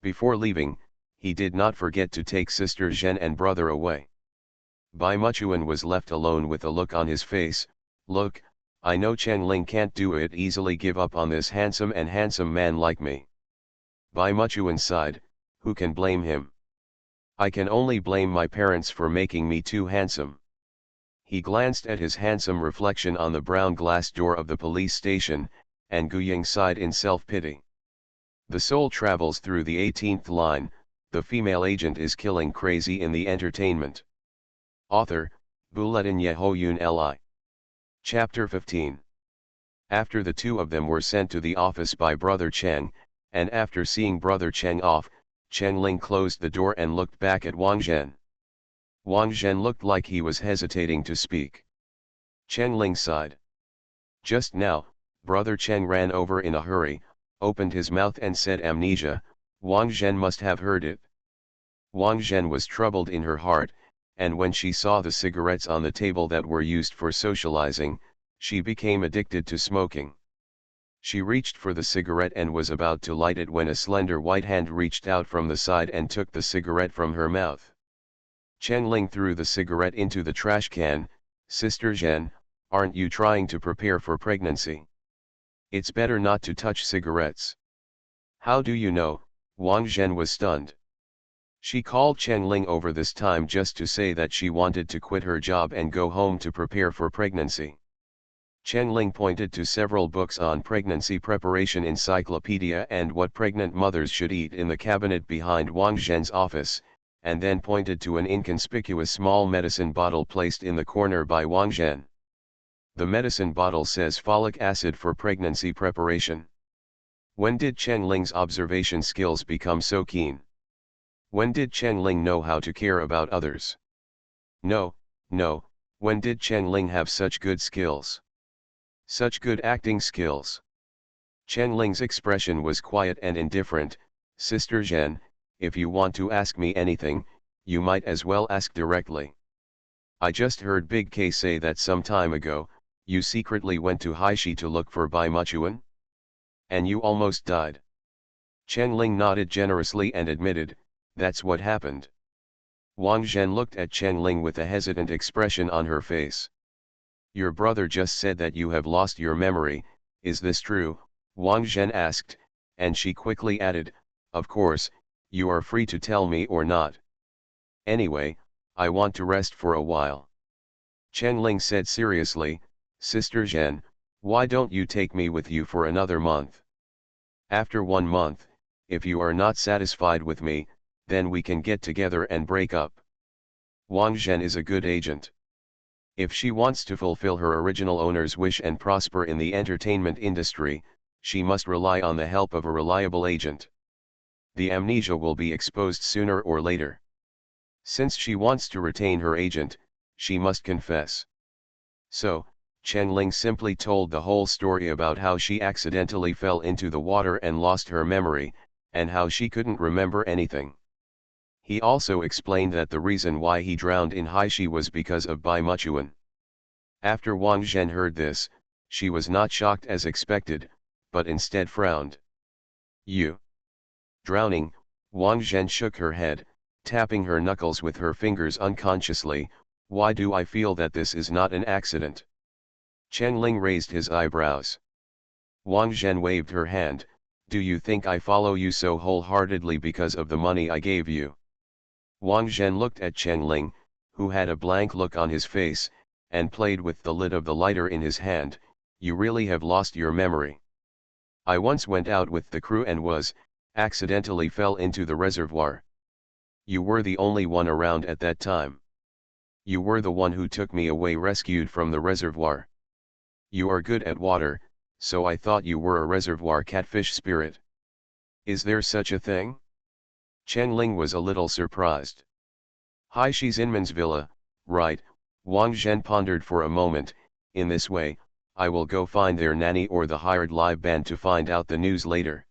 S1: Before leaving, he did not forget to take Sister Zhen and brother away. Bai Muchuan was left alone with a look on his face. Look, I know Chen Ling can't do it easily give up on this handsome man like me. Bai Muchuan sighed, who can blame him? I can only blame my parents for making me too handsome. He glanced at his handsome reflection on the brown glass door of the police station, and Guying sighed in self-pity. The soul travels through the 18th line, the female agent is killing crazy in the entertainment. Author, Buletin Yehoyun Li. Chapter 15. After the two of them were sent to the office by Brother Cheng, and after seeing Brother Cheng off, Chen Ling closed the door and looked back at Wang Zhen. Wang Zhen looked like he was hesitating to speak. Chen Ling sighed. Just now, Brother Cheng ran over in a hurry, opened his mouth and said amnesia. Wang Zhen must have heard it. Wang Zhen was troubled in her heart, and when she saw the cigarettes on the table that were used for socializing, she became addicted to smoking. She reached for the cigarette and was about to light it when a slender white hand reached out from the side and took the cigarette from her mouth. Chen Ling threw the cigarette into the trash can. Sister Zhen, aren't you trying to prepare for pregnancy? It's better not to touch cigarettes. How do you know? Wang Zhen was stunned. She called Chen Ling over this time just to say that she wanted to quit her job and go home to prepare for pregnancy. Chen Ling pointed to several books on pregnancy preparation encyclopedia and what pregnant mothers should eat in the cabinet behind Wang Zhen's office, and then pointed to an inconspicuous small medicine bottle placed in the corner by Wang Zhen. The medicine bottle says folic acid for pregnancy preparation. When did Chen Ling's observation skills become so keen? When did Chen Ling know how to care about others? No, when did Chen Ling have such good skills? Such good acting skills. Chen Ling's expression was quiet and indifferent. Sister Zhen, if you want to ask me anything, you might as well ask directly. I just heard Big K say that some time ago, you secretly went to Haishi to look for Bai Muchuan? And you almost died. Chen Ling nodded generously and admitted, that's what happened. Wang Zhen looked at Chen Ling with a hesitant expression on her face. Your brother just said that you have lost your memory, is this true? Wang Zhen asked, and she quickly added, of course, you are free to tell me or not. Anyway, I want to rest for a while. Chen Ling said seriously, Sister Zhen, why don't you take me with you for another month? After 1 month, if you are not satisfied with me, then we can get together and break up. Wang Zhen is a good agent. If she wants to fulfill her original owner's wish and prosper in the entertainment industry, she must rely on the help of a reliable agent. The amnesia will be exposed sooner or later. Since she wants to retain her agent, she must confess. So, Chen Ling simply told the whole story about how she accidentally fell into the water and lost her memory, and how she couldn't remember anything. He also explained that the reason why he drowned in Haishi was because of Bai Muchuan. After Wang Zhen heard this, she was not shocked as expected, but instead frowned. You. Drowning, Wang Zhen shook her head, tapping her knuckles with her fingers unconsciously. Why do I feel that this is not an accident? Chen Ling raised his eyebrows. Wang Zhen waved her hand. Do you think I follow you so wholeheartedly because of the money I gave you? Wang Zhen looked at Chen Ling, who had a blank look on his face, and played with the lid of the lighter in his hand. You really have lost your memory. I once went out with the crew and accidentally fell into the reservoir. You were the only one around at that time. You were the one who took me away rescued from the reservoir. You are good at water, so I thought you were a reservoir catfish spirit. Is there such a thing? Chen Ling was a little surprised. Haishi's Inman's villa, right? Wang Zhen pondered for a moment. In this way, I will go find their nanny or the hired live band to find out the news later.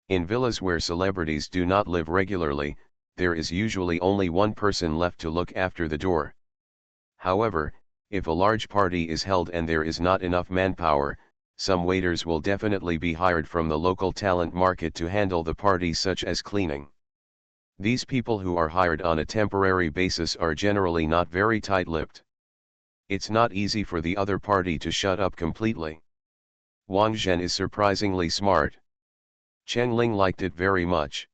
S1: In villas where celebrities do not live regularly, there is usually only one person left to look after the door. However, if a large party is held and there is not enough manpower, some waiters will definitely be hired from the local talent market to handle the party, such as cleaning. These people who are hired on a temporary basis are generally not very tight-lipped. It's not easy for the other party to shut up completely. Wang Zhen is surprisingly smart. Chen Ling liked it very much.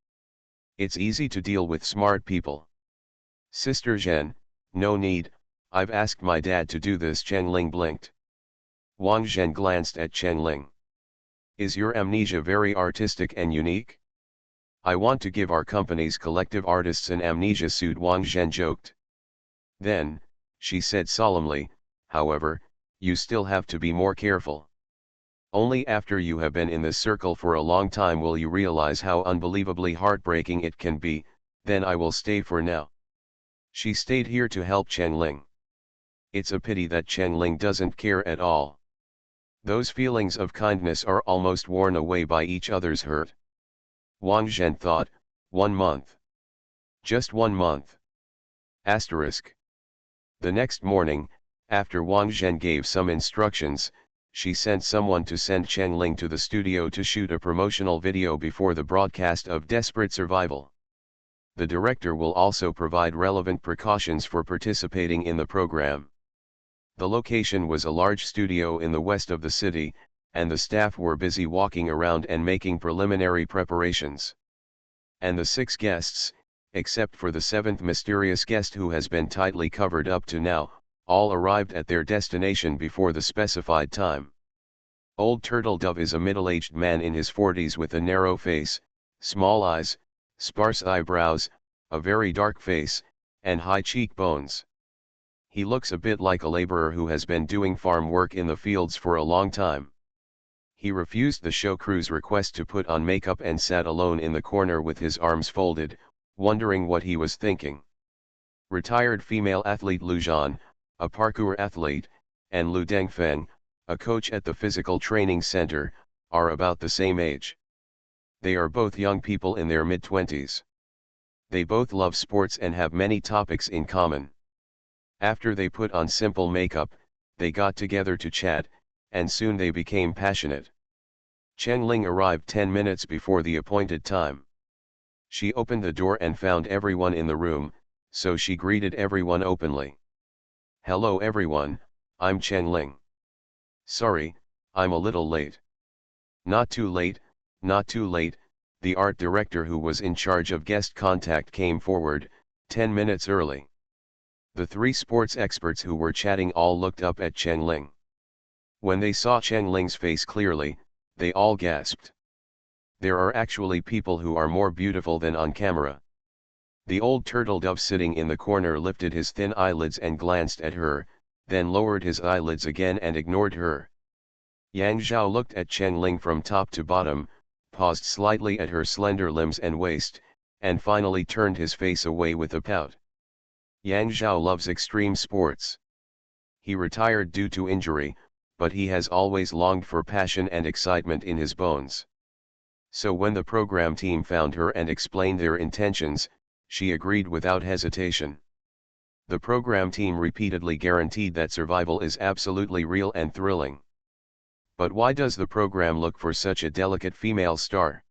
S1: It's easy to deal with smart people. Sister Zhen, no need, I've asked my dad to do this. Chen Ling blinked. Wang Zhen glanced at Chen Ling. Is your amnesia very artistic and unique? I want to give our company's collective artists an amnesia suit, Wang Zhen joked. Then, she said solemnly, however, you still have to be more careful. Only after you have been in this circle for a long time will you realize how unbelievably heartbreaking it can be. Then I will stay for now. She stayed here to help Chen Ling. It's a pity that Chen Ling doesn't care at all. Those feelings of kindness are almost worn away by each other's hurt. Wang Zhen thought, 1 month. Just 1 month. Asterisk. The next morning, after Wang Zhen gave some instructions, she sent someone to send Chen Ling to the studio to shoot a promotional video before the broadcast of Desperate Survival. The director will also provide relevant precautions for participating in the program. The location was a large studio in the west of the city, and the staff were busy walking around and making preliminary preparations. And the 6 guests, except for the 7th mysterious guest who has been tightly covered up to now, all arrived at their destination before the specified time. Old Turtle Dove is a middle-aged man in his 40s with a narrow face, small eyes, sparse eyebrows, a very dark face, and high cheekbones. He looks a bit like a laborer who has been doing farm work in the fields for a long time. He refused the show crew's request to put on makeup and sat alone in the corner with his arms folded, wondering what he was thinking. Retired female athlete Lu Zhan, a parkour athlete, and Lu Dengfeng, a coach at the physical training center, are about the same age. They are both young people in their mid-20s. They both love sports and have many topics in common. After they put on simple makeup, they got together to chat, and soon they became passionate. Chen Ling arrived 10 minutes before the appointed time. She opened the door and found everyone in the room, so she greeted everyone openly. Hello everyone, I'm Chen Ling. Sorry, I'm a little late. Not too late, not too late, the art director who was in charge of guest contact came forward, 10 minutes early. The 3 sports experts who were chatting all looked up at Chen Ling. When they saw Cheng Ling's face clearly, they all gasped. There are actually people who are more beautiful than on camera. The old turtle dove sitting in the corner lifted his thin eyelids and glanced at her, then lowered his eyelids again and ignored her. Yang Zhao looked at Cheng Ling from top to bottom, paused slightly at her slender limbs and waist, and finally turned his face away with a pout. Yang Zhao loves extreme sports. He retired due to injury, but he has always longed for passion and excitement in his bones. So when the program team found her and explained their intentions, she agreed without hesitation. The program team repeatedly guaranteed that survival is absolutely real and thrilling. But why does the program look for such a delicate female star?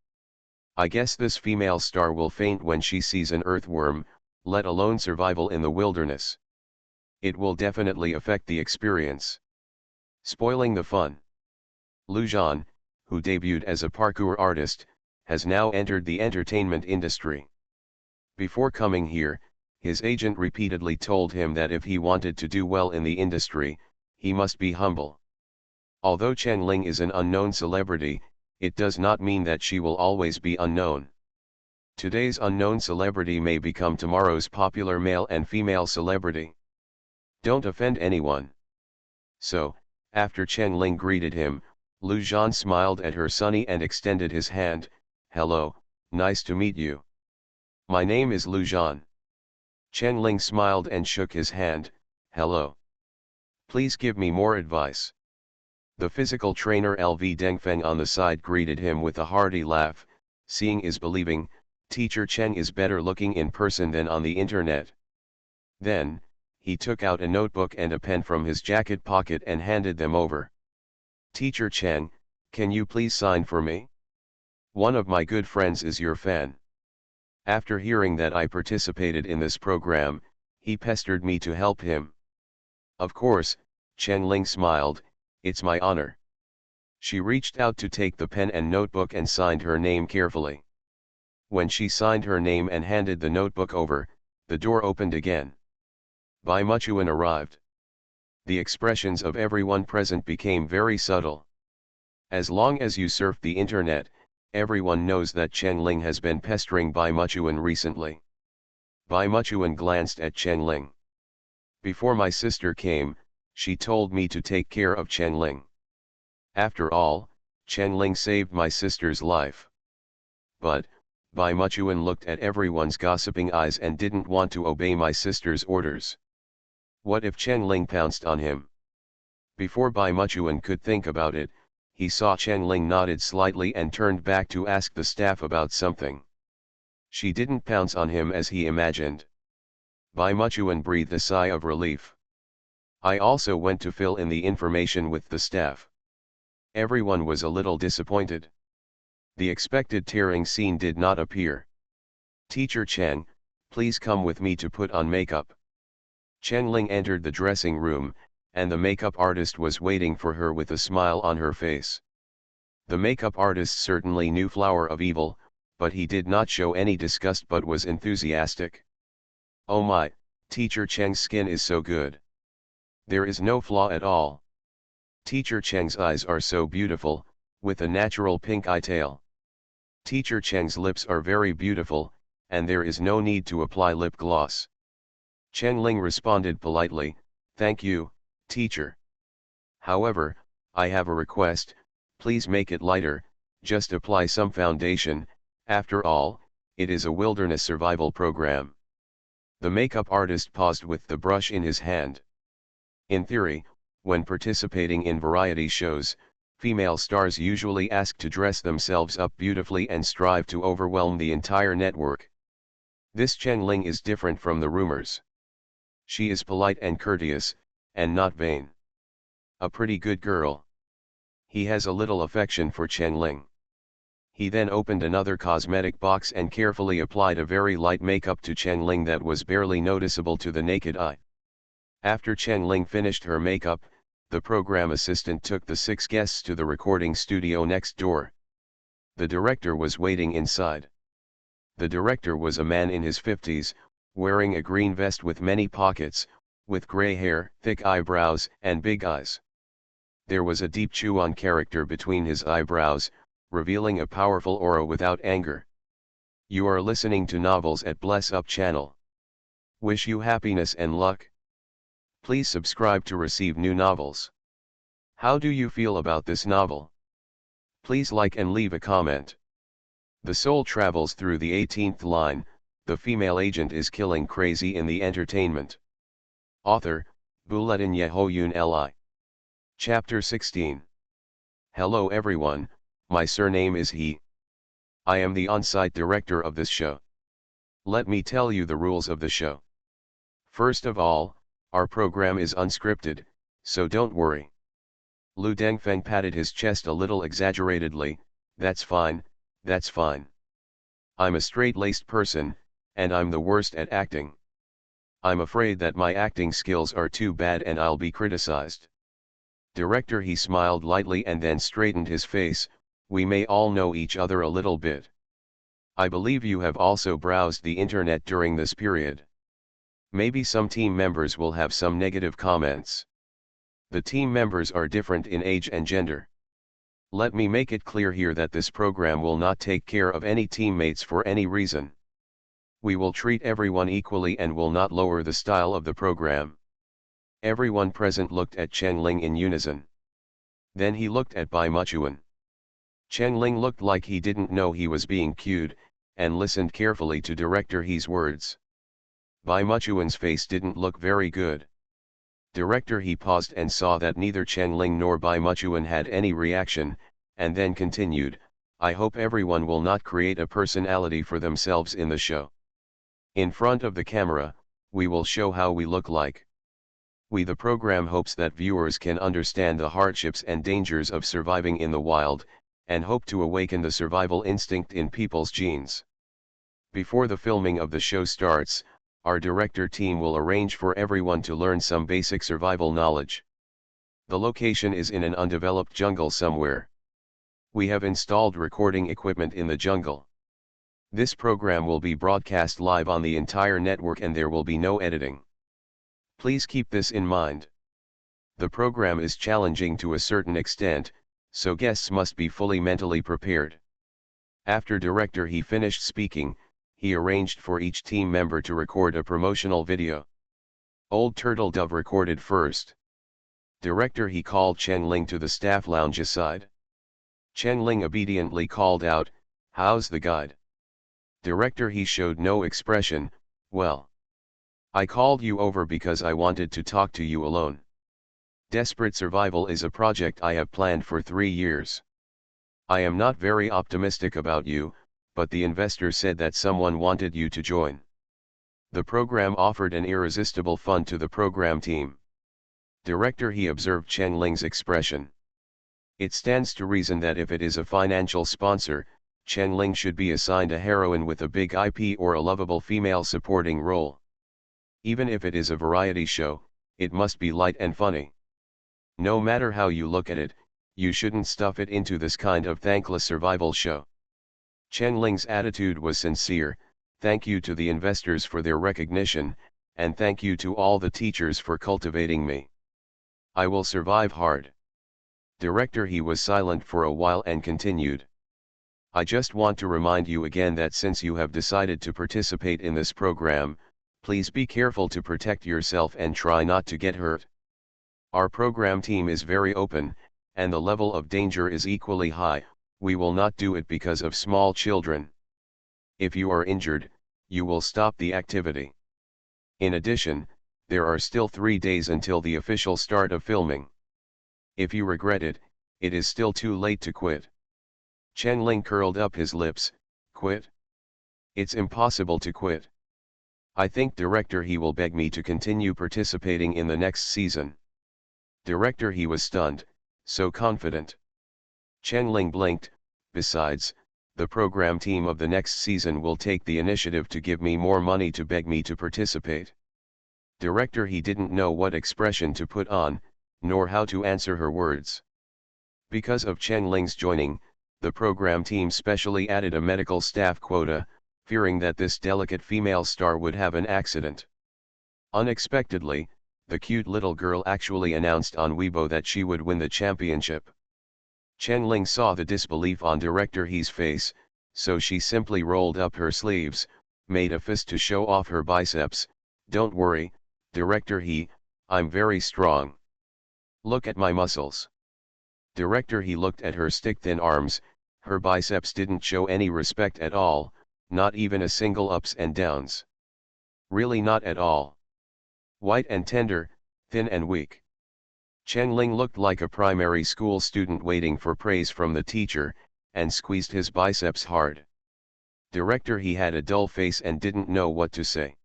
S1: I guess this female star will faint when she sees an earthworm, let alone survival in the wilderness. It will definitely affect the experience. Spoiling the fun. Lu Zhan, who debuted as a parkour artist, has now entered the entertainment industry. Before coming here, his agent repeatedly told him that if he wanted to do well in the industry, he must be humble. Although Cheng Ling is an unknown celebrity, it does not mean that she will always be unknown. Today's unknown celebrity may become tomorrow's popular male and female celebrity. Don't offend anyone. So, after Cheng Ling greeted him, Lu Zhan smiled at her sunny and extended his hand. "Hello, nice to meet you. My name is Lu Zhan." Cheng Ling smiled and shook his hand. "Hello. Please give me more advice." The physical trainer LV Dengfeng on the side greeted him with a hearty laugh. "Seeing is believing, Teacher Cheng is better looking in person than on the internet." Then, he took out a notebook and a pen from his jacket pocket and handed them over. "Teacher Cheng, can you please sign for me? One of my good friends is your fan. After hearing that I participated in this program, he pestered me to help him." "Of course," Cheng Ling smiled, "it's my honor." She reached out to take the pen and notebook and signed her name carefully. When she signed her name and handed the notebook over, the door opened again. Bai Muchuan arrived. The expressions of everyone present became very subtle. As long as you surf the internet, everyone knows that Cheng Ling has been pestering Bai Muchuan recently. Bai Muchuan glanced at Cheng Ling. "Before my sister came, she told me to take care of Cheng Ling. After all, Cheng Ling saved my sister's life." But, Bai Muchuan looked at everyone's gossiping eyes and didn't want to obey my sister's orders. What if Cheng Ling pounced on him? Before Bai Muchuan could think about it, he saw Cheng Ling nodded slightly and turned back to ask the staff about something. She didn't pounce on him as he imagined. Bai Muchuan breathed a sigh of relief. I also went to fill in the information with the staff. Everyone was a little disappointed. The expected tearing scene did not appear. "Teacher Cheng, please come with me to put on makeup." Cheng Ling entered the dressing room, and the makeup artist was waiting for her with a smile on her face. The makeup artist certainly knew Flower of Evil, but he did not show any disgust but was enthusiastic. "Oh my, Teacher Cheng's skin is so good. There is no flaw at all. Teacher Cheng's eyes are so beautiful, with a natural pink eye tail. Teacher Cheng's lips are very beautiful, and there is no need to apply lip gloss." Cheng Ling responded politely, "Thank you, teacher. However, I have a request, please make it lighter, just apply some foundation, after all, it is a wilderness survival program." The makeup artist paused with the brush in his hand. In theory, when participating in variety shows, female stars usually ask to dress themselves up beautifully and strive to overwhelm the entire network. This Cheng Ling is different from the rumors. She is polite and courteous, and not vain. A pretty good girl. He has a little affection for Cheng Ling. He then opened another cosmetic box and carefully applied a very light makeup to Cheng Ling that was barely noticeable to the naked eye. After Cheng Ling finished her makeup, the program assistant took the 6 guests to the recording studio next door. The director was waiting inside. The director was a man in his 50s, wearing a green vest with many pockets, with gray hair, thick eyebrows, and big eyes. There was a deep chew-on character between his eyebrows, revealing a powerful aura without anger. You are listening to Novels at Bless Up channel. Wish you happiness and luck. Please subscribe to receive new novels. How do you feel about this novel? Please like and leave a comment. The soul travels through the 18th line, the female agent is killing crazy in the entertainment. Author, Buletin Yehoyun Li. Chapter 16. Hello everyone, my surname is He. I am the on-site director of this show. Let me tell you the rules of the show. First of all, our program is unscripted, so don't worry. Lu Dengfeng patted his chest a little exaggeratedly. That's fine, that's fine. I'm a straight-laced person, and I'm the worst at acting. I'm afraid that my acting skills are too bad and I'll be criticized. Director, he smiled lightly and then straightened his face. We may all know each other a little bit. I believe you have also browsed the internet during this period. Maybe some team members will have some negative comments. The team members are different in age and gender. Let me make it clear here that this program will not take care of any teammates for any reason. We will treat everyone equally and will not lower the style of the program. Everyone present looked at Cheng Ling in unison. Then he looked at Bai Muchuan. Cheng Ling looked like he didn't know he was being cued, and listened carefully to Director He's words. Bai Muchuan's face didn't look very good. Director He paused and saw that neither Cheng Ling nor Bai Muchuan had any reaction, and then continued, I hope everyone will not create a personality for themselves in the show. In front of the camera, we will show how we look like. The program hopes that viewers can understand the hardships and dangers of surviving in the wild, and hope to awaken the survival instinct in people's genes. Before the filming of the show starts, our director team will arrange for everyone to learn some basic survival knowledge. The location is in an undeveloped jungle somewhere. We have installed recording equipment in the jungle. This program will be broadcast live on the entire network and there will be no editing. Please keep this in mind. The program is challenging to a certain extent, so guests must be fully mentally prepared. After Director He finished speaking, he arranged for each team member to record a promotional video. Old Turtle Dove recorded first. Director He called Cheng Ling to the staff lounge aside. Cheng Ling obediently called out, how's the guide? Director He showed no expression. Well, I called you over because I wanted to talk to you alone. Desperate Survival is a project I have planned for 3 years. I am not very optimistic about you, but the investor said that someone wanted you to join. The program offered an irresistible fun to the program team. Director He observed Cheng Ling's expression. It stands to reason that if it is a financial sponsor, Cheng Ling should be assigned a heroine with a big IP or a lovable female supporting role. Even if it is a variety show, it must be light and funny. No matter how you look at it, you shouldn't stuff it into this kind of thankless survival show. Cheng Ling's attitude was sincere. Thank you to the investors for their recognition, and thank you to all the teachers for cultivating me. I will survive hard. Director He was silent for a while and continued. I just want to remind you again that since you have decided to participate in this program, please be careful to protect yourself and try not to get hurt. Our program team is very open, and the level of danger is equally high. We will not do it because of small children. If you are injured, you will stop the activity. In addition, there are still 3 days until the official start of filming. If you regret it, it is still too late to quit. Cheng Ling curled up his lips. Quit? It's impossible to quit. I think Director He will beg me to continue participating in the next season. Director He was stunned, so confident. Cheng Ling blinked. Besides, the program team of the next season will take the initiative to give me more money to beg me to participate. Director He didn't know what expression to put on, nor how to answer her words. Because of Cheng Ling's joining, the program team specially added a medical staff quota, fearing that this delicate female star would have an accident. Unexpectedly, the cute little girl actually announced on Weibo that she would win the championship. Chen Ling saw the disbelief on Director He's face, so she simply rolled up her sleeves, made a fist to show off her biceps. "Don't worry, Director He, I'm very strong. Look at my muscles." Director He looked at her stick-thin arms. Her biceps didn't show any respect at all, not even a single ups and downs. Really not at all. White and tender, thin and weak. Chen Ling looked like a primary school student waiting for praise from the teacher, and squeezed his biceps hard. Director He had a dull face and didn't know what to say.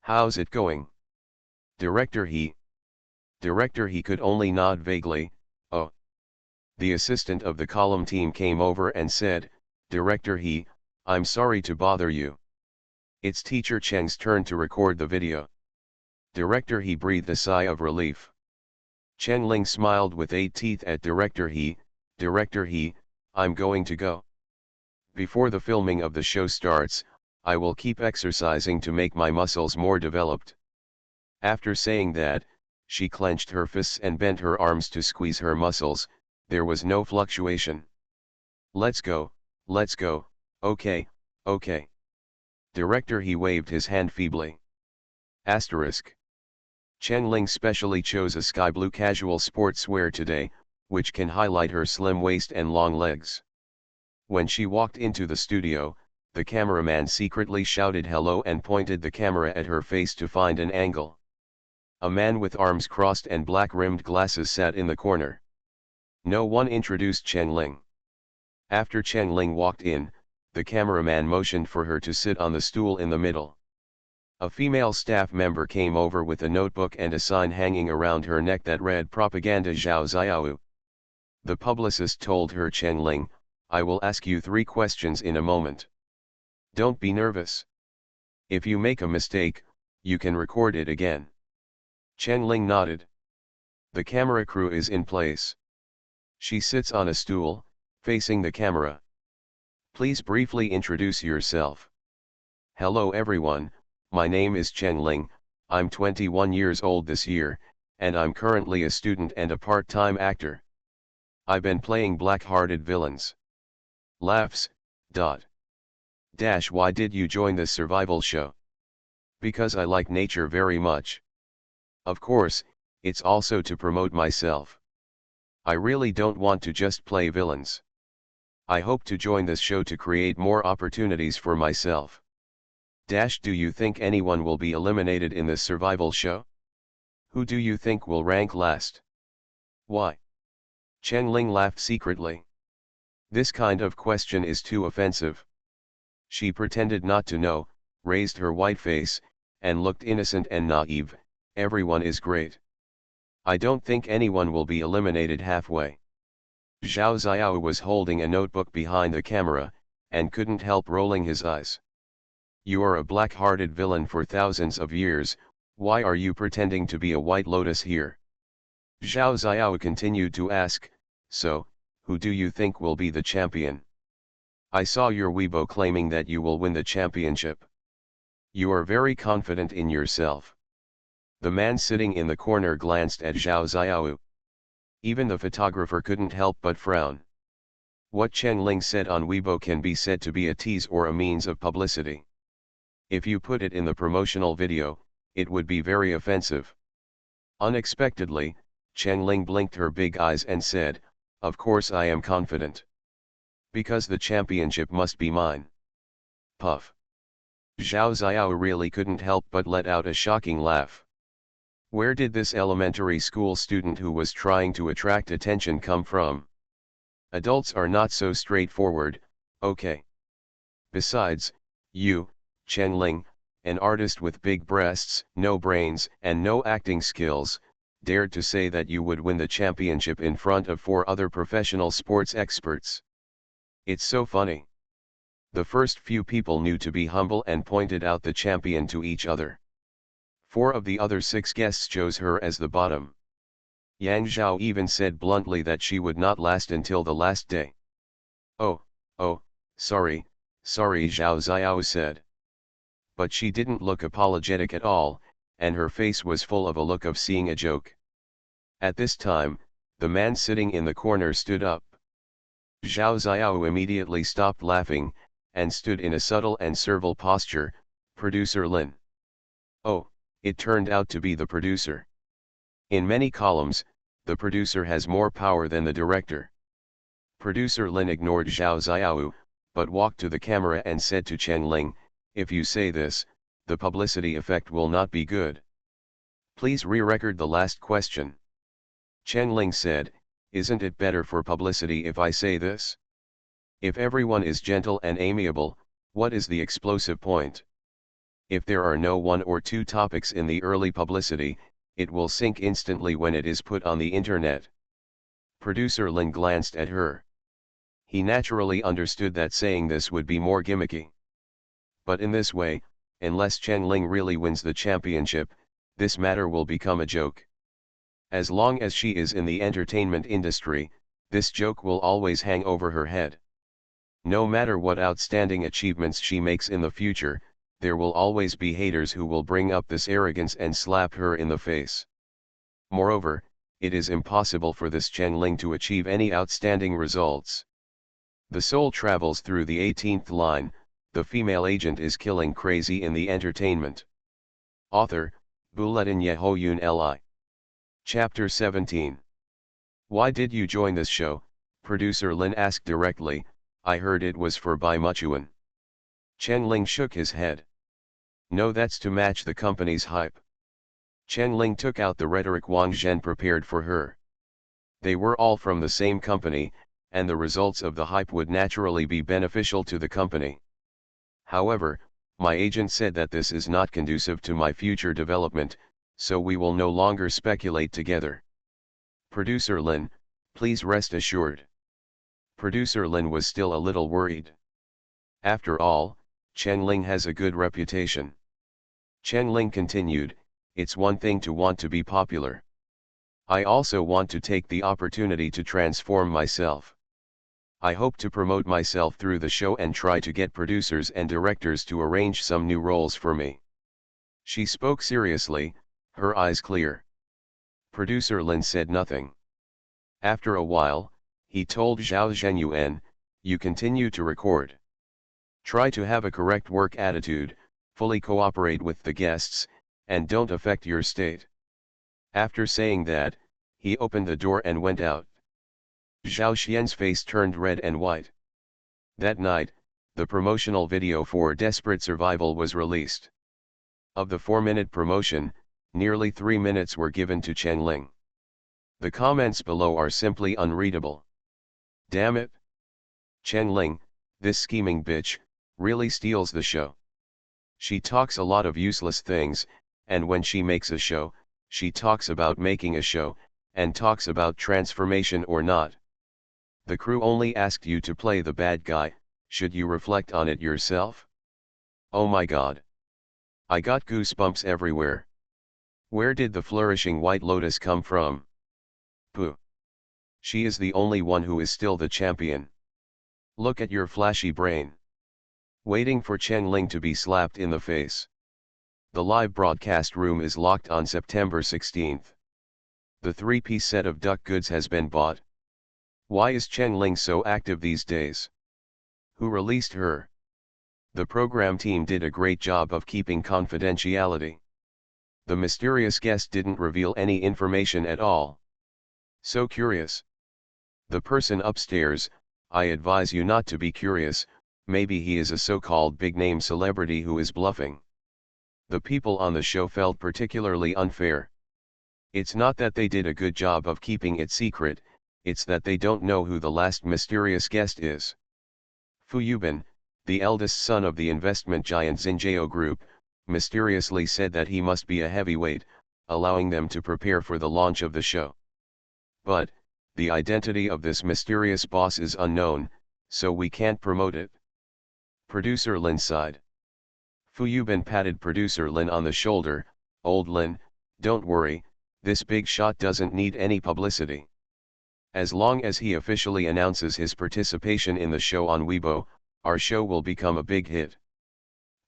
S1: "How's it going?" Director He could only nod vaguely. "Oh." The assistant of the column team came over and said, "Director He, I'm sorry to bother you. It's Teacher Cheng's turn to record the video." Director He breathed a sigh of relief. Chen Ling smiled with 8 teeth at Director He. "Director He, I'm going to go. Before the filming of the show starts, I will keep exercising to make my muscles more developed." After saying that, she clenched her fists and bent her arms to squeeze her muscles. There was no fluctuation. Let's go, okay, okay." Director He waved his hand feebly. Asterisk. Chen Ling specially chose a sky blue casual sportswear today, which can highlight her slim waist and long legs. When she walked into the studio, the cameraman secretly shouted hello and pointed the camera at her face to find an angle. A man with arms crossed and black-rimmed glasses sat in the corner. No one introduced Chen Ling. After Chen Ling walked in, the cameraman motioned for her to sit on the stool in the middle. A female staff member came over with a notebook and a sign hanging around her neck that read "Propaganda Zhao Ziao." The publicist told her, "Chen Ling, I will ask you 3 questions in a moment. Don't be nervous. If you make a mistake, you can record it again." Chen Ling nodded. The camera crew is in place. She sits on a stool, facing the camera. "Please briefly introduce yourself." "Hello everyone, my name is Chen Ling, I'm 21 years old this year, and I'm currently a student and a part-time actor. I've been playing black-hearted villains." Laughs. Why did you join this survival show? "Because I like nature very much. Of course, it's also to promote myself. I really don't want to just play villains. I hope to join this show to create more opportunities for myself. Do you think anyone will be eliminated in this survival show? Who do you think will rank last? Why?" Chen Ling laughed secretly. This kind of question is too offensive. She pretended not to know, raised her white face, and looked innocent and naive. "Everyone is great. I don't think anyone will be eliminated halfway." Zhao Ziao was holding a notebook behind the camera, and couldn't help rolling his eyes. "You are a black-hearted villain for thousands of years, why are you pretending to be a White Lotus here?" Zhao Ziao continued to ask, "So, who do you think will be the champion? I saw your Weibo claiming that you will win the championship. You are very confident in yourself." The man sitting in the corner glanced at Zhao Ziao. Even the photographer couldn't help but frown. What Chen Ling said on Weibo can be said to be a tease or a means of publicity. If you put it in the promotional video, it would be very offensive. Unexpectedly, Chen Ling blinked her big eyes and said, "Of course I am confident. Because the championship must be mine." Puff. Zhao Ziao really couldn't help but let out a shocking laugh. Where did this elementary school student who was trying to attract attention come from? Adults are not so straightforward, okay? Besides, you, Chen Ling, an artist with big breasts, no brains, and no acting skills, dared to say that you would win the championship in front of 4 other professional sports experts. It's so funny. The first few people knew to be humble and pointed out the champion to each other. 4 of the other 6 guests chose her as the bottom. Yang Zhao even said bluntly that she would not last until the last day. Oh, sorry, Zhao Ziao said. But she didn't look apologetic at all, and her face was full of a look of seeing a joke. At this time, the man sitting in the corner stood up. Zhao Xiao immediately stopped laughing, and stood in a subtle and servile posture. Producer Lin. Oh, it turned out to be the producer. In many columns, the producer has more power than the director. Producer Lin ignored Zhao Xiao, but walked to the camera and said to Chen Ling, "If you say this, the publicity effect will not be good. Please re-record the last question." Chen Ling said, "Isn't it better for publicity if I say this? If everyone is gentle and amiable, what is the explosive point? If there are no one or two topics in the early publicity, it will sink instantly when it is put on the internet." Producer Lin glanced at her. He naturally understood that saying this would be more gimmicky. But in this way, unless Chen Ling really wins the championship, this matter will become a joke. As long as she is in the entertainment industry, this joke will always hang over her head. No matter what outstanding achievements she makes in the future, there will always be haters who will bring up this arrogance and slap her in the face. Moreover, it is impossible for this Chen Ling to achieve any outstanding results. The soul travels through the 18th line. The female agent is killing crazy in the entertainment. Author, Bulletin Yehoyun Li. Chapter 17. Why did you join this show? Producer Lin asked directly. I heard it was for Bai Muchuan. Chen Ling shook his head. No, that's to match the company's hype. Chen Ling took out the rhetoric Wang Zhen prepared for her. They were all from the same company, and the results of the hype would naturally be beneficial to the company. However, my agent said that this is not conducive to my future development, so we will no longer speculate together. Producer Lin, please rest assured. Producer Lin was still a little worried. After all, Chen Ling has a good reputation. Chen Ling continued, it's one thing to want to be popular. I also want to take the opportunity to transform myself. I hope to promote myself through the show and try to get producers and directors to arrange some new roles for me. She spoke seriously, her eyes clear. Producer Lin said nothing. After a while, he told Zhao Zhenyuan, you continue to record. Try to have a correct work attitude, fully cooperate with the guests, and don't affect your state. After saying that, he opened the door and went out. Zhao Xian's face turned red and white. That night, the promotional video for Desperate Survival was released. Of the 4-minute promotion, nearly 3 minutes were given to Chen Ling. The comments below are simply unreadable. Damn it! Chen Ling, this scheming bitch, really steals the show. She talks a lot of useless things, and when she makes a show, she talks about making a show, and talks about transformation or not. The crew only asked you to play the bad guy, should you reflect on it yourself? Oh my god. I got goosebumps everywhere. Where did the flourishing White Lotus come from? Pooh. She is the only one who is still the champion. Look at your flashy brain. Waiting for Chen Ling to be slapped in the face. The live broadcast room is locked on September 16th. The 3-piece set of duck goods has been bought. Why is Chen Ling so active these days? Who released her? The program team did a great job of keeping confidentiality. The mysterious guest didn't reveal any information at all. So curious. The person upstairs, I advise you not to be curious, maybe he is a so-called big-name celebrity who is bluffing. The people on the show felt particularly unfair. It's not that they did a good job of keeping it secret, it's that they don't know who the last mysterious guest is. Fu Yubin, the eldest son of the investment giant Xinjiao Group, mysteriously said that he must be a heavyweight, allowing them to prepare for the launch of the show. But, the identity of this mysterious boss is unknown, so we can't promote it. Producer Lin sighed. Fu Yubin patted Producer Lin on the shoulder, Old Lin, don't worry, this big shot doesn't need any publicity. As long as he officially announces his participation in the show on Weibo, our show will become a big hit.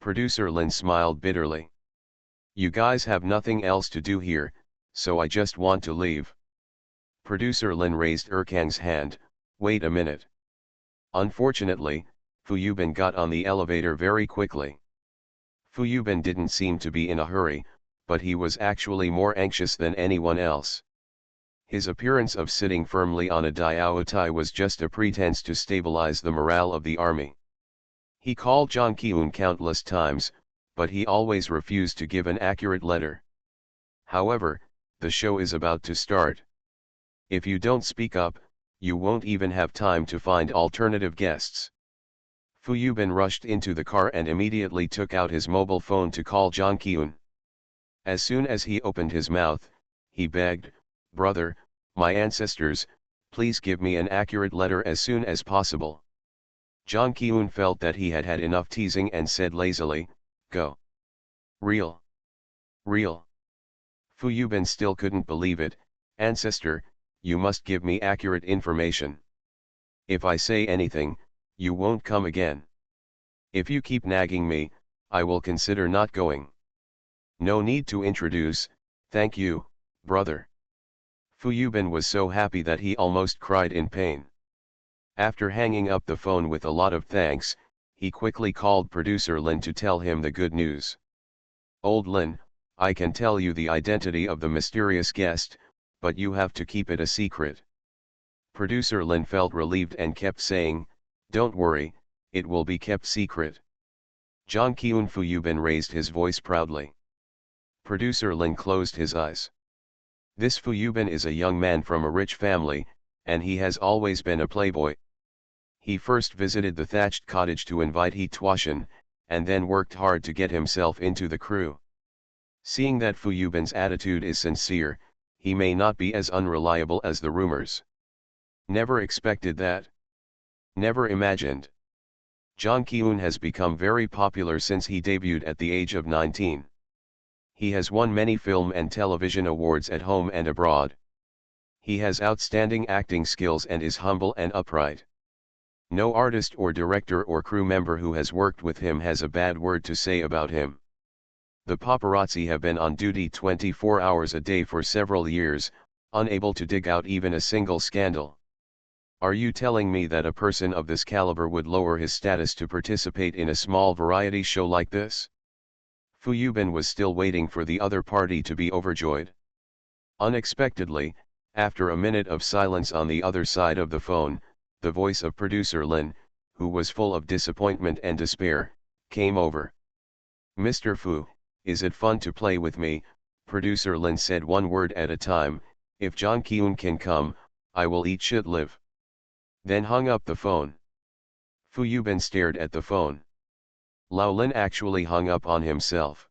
S1: Producer Lin smiled bitterly. You guys have nothing else to do here, so I just want to leave. Producer Lin raised Erkang's hand. Wait a minute. Unfortunately, Fu Yubin got on the elevator very quickly. Fu Yubin didn't seem to be in a hurry, but he was actually more anxious than anyone else. His appearance of sitting firmly on a Diaotai was just a pretense to stabilize the morale of the army. He called Zhang Qiun countless times, but he always refused to give an accurate letter. However, the show is about to start. If you don't speak up, you won't even have time to find alternative guests. Fu Yubin rushed into the car and immediately took out his mobile phone to call Zhang Qiun. As soon as he opened his mouth, he begged, "Brother, my ancestors, please give me an accurate letter as soon as possible." Zhang Qiun felt that he had had enough teasing and said lazily, "Go. Real. Real." Fu Yubin still couldn't believe it. "Ancestor, you must give me accurate information. If I say anything, you won't come again. If you keep nagging me, I will consider not going. No need to introduce, thank you, brother." Fu Yubin was so happy that he almost cried in pain. After hanging up the phone with a lot of thanks, he quickly called producer Lin to tell him the good news. "Old Lin, I can tell you the identity of the mysterious guest, but you have to keep it a secret." Producer Lin felt relieved and kept saying, "Don't worry, it will be kept secret." Zhang Qiun Fu Yubin raised his voice proudly. Producer Lin closed his eyes. This Fu Yubin is a young man from a rich family, and he has always been a playboy. He first visited the thatched cottage to invite He Tuashan, and then worked hard to get himself into the crew. Seeing that Fu Yubin's attitude is sincere, he may not be as unreliable as the rumors. Never expected that. Never imagined. Zhang Qiun has become very popular since he debuted at the age of 19. He has won many film and television awards at home and abroad. He has outstanding acting skills and is humble and upright. No artist or director or crew member who has worked with him has a bad word to say about him. The paparazzi have been on duty 24 hours a day for several years, unable to dig out even a single scandal. Are you telling me that a person of this caliber would lower his status to participate in a small variety show like this? Fu Yubin was still waiting for the other party to be overjoyed. Unexpectedly, after a minute of silence on the other side of the phone, the voice of producer Lin, who was full of disappointment and despair, came over. "Mr. Fu, is it fun to play with me?" Producer Lin said one word at a time. "If Zhang Qiun can come, I will eat shit live." Then hung up the phone. Fu Yubin stared at the phone. Lao Lin actually hung up on himself.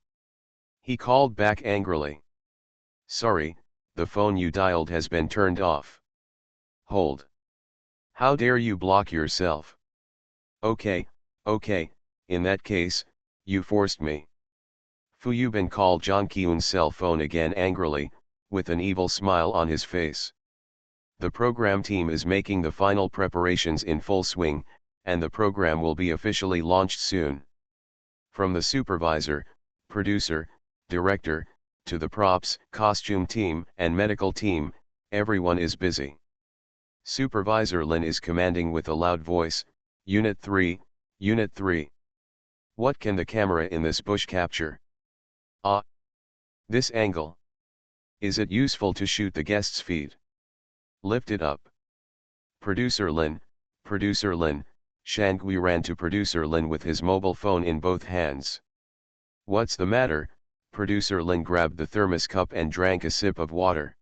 S1: He called back angrily. "Sorry, the phone you dialed has been turned off." "Hold. How dare you block yourself?" Okay, in that case, you forced me." Fu Yubin called Zhang Qiun's cell phone again angrily, with an evil smile on his face. The program team is making the final preparations in full swing, and the program will be officially launched soon. From the supervisor, producer, director, to the props, costume team, and medical team, everyone is busy. Supervisor Lin is commanding with a loud voice, Unit 3, Unit 3. What can the camera in this bush capture? Ah! This angle. Is it useful to shoot the guest's feet? Lift it up. Producer Lin, Shangui ran to producer Lin with his mobile phone in both hands. What's the matter? Producer Lin grabbed the thermos cup and drank a sip of water.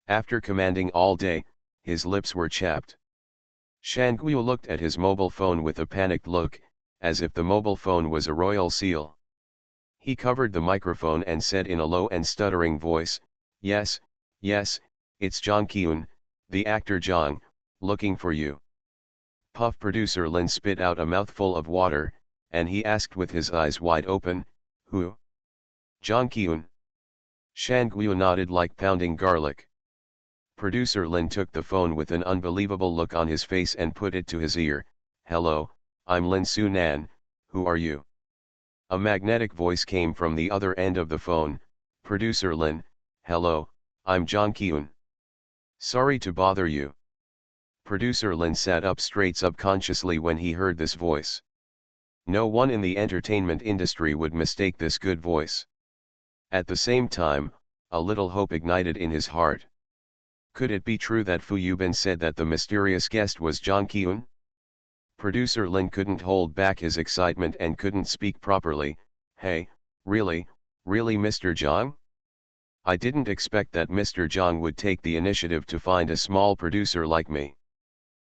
S1: After commanding all day, his lips were chapped. Shangui looked at his mobile phone with a panicked look, as if the mobile phone was a royal seal. He covered the microphone and said in a low and stuttering voice, yes, it's Zhang Qiun, the actor Zhang, looking for you." Puff producer Lin spit out a mouthful of water, and he asked with his eyes wide open, "Who?" "Zhang Qiun." Shangui nodded like pounding garlic. Producer Lin took the phone with an unbelievable look on his face and put it to his ear. "Hello, I'm Lin Sunan, who are you?" A magnetic voice came from the other end of the phone. "Producer Lin, hello, I'm Jang Kyun. Sorry to bother you." Producer Lin sat up straight subconsciously when he heard this voice. No one in the entertainment industry would mistake this good voice. At the same time, a little hope ignited in his heart. Could it be true that Fu Yubin said that the mysterious guest was Jang Kyun? Producer Lin couldn't hold back his excitement and couldn't speak properly. "Hey, really Mr. Jang? I didn't expect that Mr. Jang would take the initiative to find a small producer like me.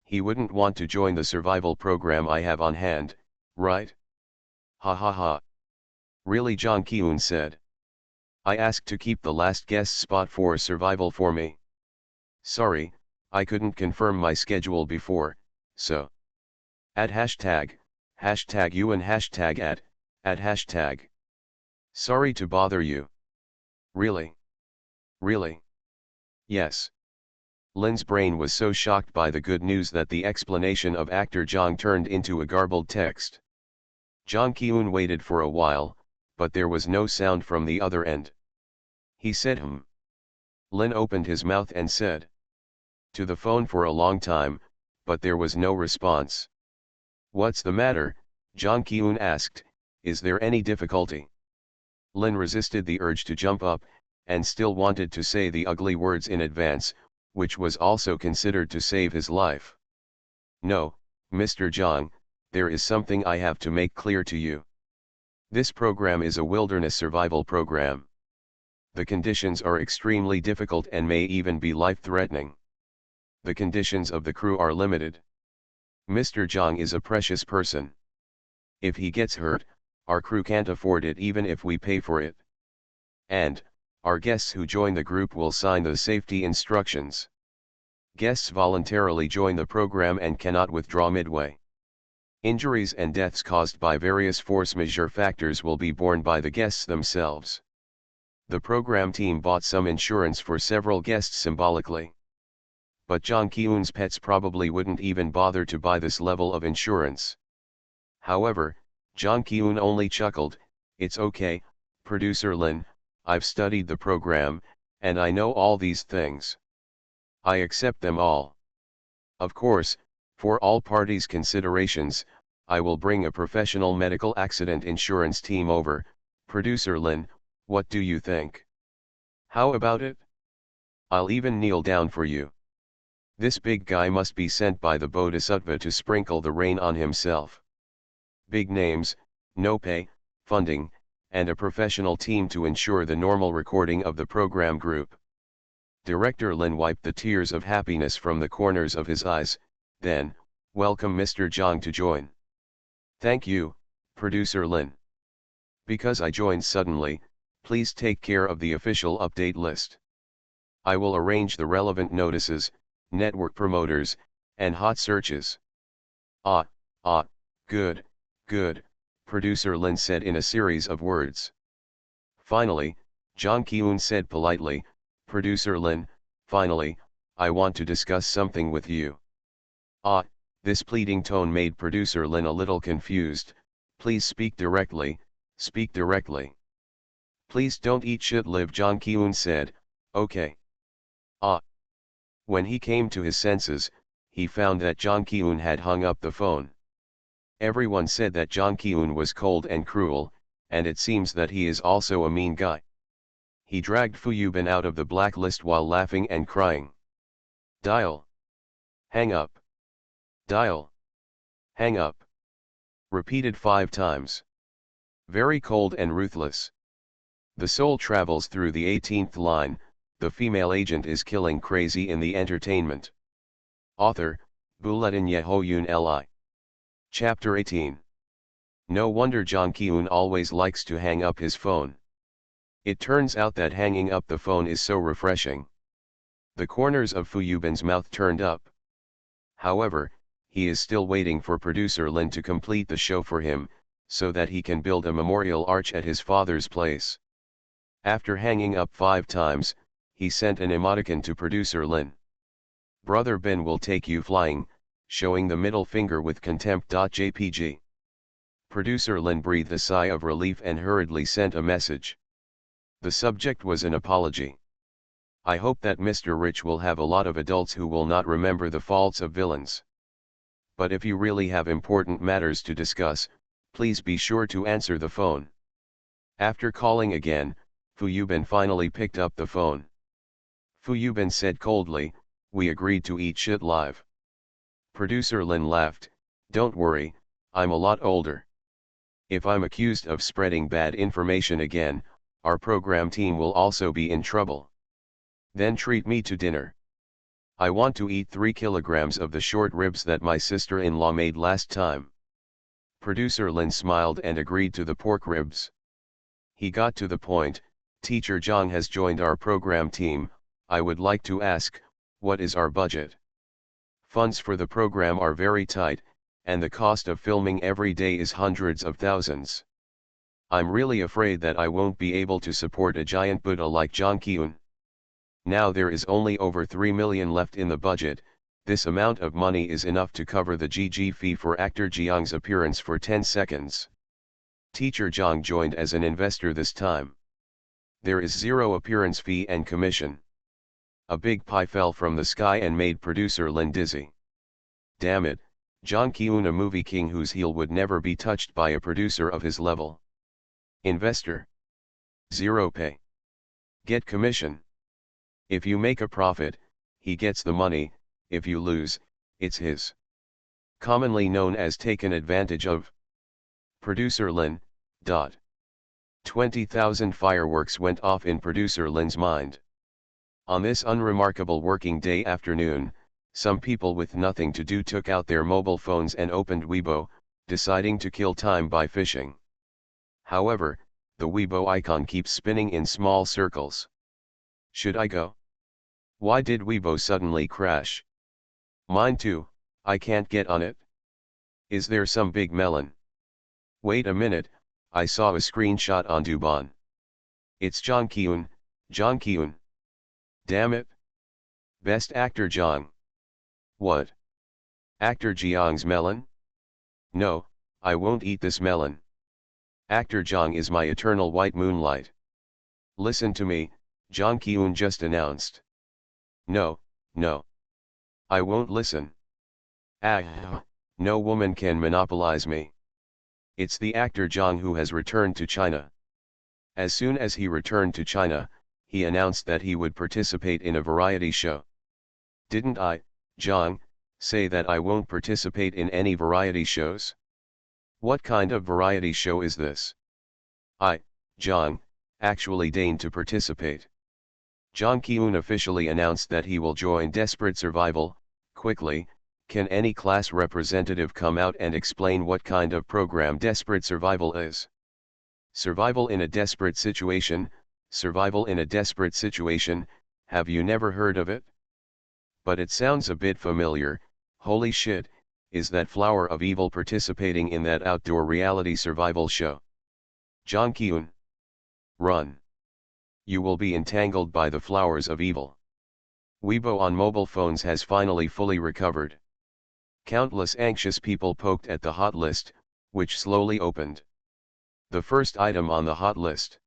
S1: He wouldn't want to join the survival program I have on hand, right?" "Ha ha ha. Really?" Jang Kyun said. "I asked to keep the last guest spot for survival for me. Sorry, I couldn't confirm my schedule before, so. At hashtag you and hashtag at hashtag. Sorry to bother you." "Really? Really?" "Yes." Lin's brain was so shocked by the good news that the explanation of actor Jang turned into a garbled text. Jang Kyun waited for a while, but there was no sound from the other end. He said Lin opened his mouth and said to the phone for a long time, but there was no response. "What's the matter?" Jang Kyun asked. "Is there any difficulty?" Lin resisted the urge to jump up, and still wanted to say the ugly words in advance, which was also considered to save his life. "No, Mr. Jang, there is something I have to make clear to you. This program is a wilderness survival program. The conditions are extremely difficult and may even be life-threatening. The conditions of the crew are limited. Mr. Jang is a precious person. If he gets hurt, our crew can't afford it even if we pay for it. And, our guests who join the group will sign the safety instructions. Guests voluntarily join the program and cannot withdraw midway. Injuries and deaths caused by various force majeure factors will be borne by the guests themselves. The program team bought some insurance for several guests symbolically. But Jang Kyun's pets probably wouldn't even bother to buy this level of insurance. However, Jang Kyun only chuckled. "It's okay, Producer Lin, I've studied the program, and I know all these things. I accept them all. Of course, for all parties' considerations, I will bring a professional medical accident insurance team over. Producer Lin, what do you think? How about it? I'll even kneel down for you. This big guy must be sent by the Bodhisattva to sprinkle the rain on himself. Big names, no pay, funding, and a professional team to ensure the normal recording of the program group." Director Lin wiped the tears of happiness from the corners of his eyes, then, "Welcome Mr. Jang to join." "Thank you, Producer Lin. Because I joined suddenly, please take care of the official update list. I will arrange the relevant notices, network promoters, and hot searches." Good, Producer Lin said in a series of words. Finally, Jang Kyun said politely, "Producer Lin, finally, I want to discuss something with you." This pleading tone made Producer Lin a little confused. "Please speak directly, speak directly. Please don't eat shit live," Jang Kyun said. "Okay." When he came to his senses, he found that Jang Kyun had hung up the phone. Everyone said that Jang Kyun was cold and cruel, and it seems that he is also a mean guy. He dragged Fu Yubin out of the blacklist while laughing and crying. "Dial. Hang up. Dial. Hang up." Repeated 5 times. Very cold and ruthless. The soul travels through the 18th line. The female agent is killing crazy in the entertainment. Author, Buletin Yehoyun Li. Chapter 18. No wonder Jang Kyun always likes to hang up his phone. It turns out that hanging up the phone is so refreshing. The corners of Fu Yubin's mouth turned up. However, he is still waiting for Producer Lin to complete the show for him, so that he can build a memorial arch at his father's place. After hanging up 5 times, he sent an emoticon to Producer Lin. "Brother Ben will take you flying," showing the middle finger with contempt.jpg. Producer Lin breathed a sigh of relief and hurriedly sent a message. The subject was an apology. I hope that Mr. Rich will have a lot of adults who will not remember the faults of villains. But if you really have important matters to discuss, please be sure to answer the phone. After calling again, Fu Yubin finally picked up the phone. Fu Yubin said coldly, "We agreed to eat shit live." Producer Lin laughed, "Don't worry, I'm a lot older. If I'm accused of spreading bad information again, our program team will also be in trouble. Then treat me to dinner. I want to eat 3 kilograms of the short ribs that my sister-in-law made last time." Producer Lin smiled and agreed to the pork ribs. He got to the point, "Teacher Zhang has joined our program team. I would like to ask, what is our budget? Funds for the program are very tight, and the cost of filming every day is hundreds of thousands. I'm really afraid that I won't be able to support a giant Buddha like Zhang Qiun. Now there is only over 3 million left in the budget. This amount of money is enough to cover the GG fee for actor Jiang's appearance for 10 seconds. Teacher Zhang joined as an investor this time. There is zero appearance fee and commission." A big pie fell from the sky and made producer Lin dizzy. Damn it, Zhang Qiun, a movie king whose heel would never be touched by a producer of his level. Investor. Zero pay. Get commission. If you make a profit, he gets the money. If you lose, it's his. Commonly known as taken advantage of. Producer Lin. 20,000 fireworks went off in producer Lin's mind. On this unremarkable working day afternoon, some people with nothing to do took out their mobile phones and opened Weibo, deciding to kill time by fishing. However, the Weibo icon keeps spinning in small circles. Should I go? Why did Weibo suddenly crash? Mine too, I can't get on it. Is there some big melon? Wait a minute, I saw a screenshot on Douban. It's Zhang Qiun, Zhang Qiun. Damn it. Best actor Zhang. What? Actor Jiang's melon? No, I won't eat this melon. Actor Zhang is my eternal white moonlight. Listen to me, Zhang Qiun just announced. No, no. I won't listen. No woman can monopolize me. It's the actor Zhang who has returned to China. As soon as he returned to China, he announced that he would participate in a variety show. Didn't I, Zhang, say that I won't participate in any variety shows? What kind of variety show is this? I, Zhang, actually deigned to participate. Zhang Qiun officially announced that he will join Desperate Survival. Quickly, can any class representative come out and explain what kind of program Desperate Survival is? Survival in a desperate situation, survival in a desperate situation, have you never heard of it? But it sounds a bit familiar. Holy shit, is that Flower of Evil participating in that outdoor reality survival show? Zhang Qiun. Run. You will be entangled by the flowers of evil. Weibo on mobile phones has finally fully recovered. Countless anxious people poked at the hot list, which slowly opened. The first item on the hot list.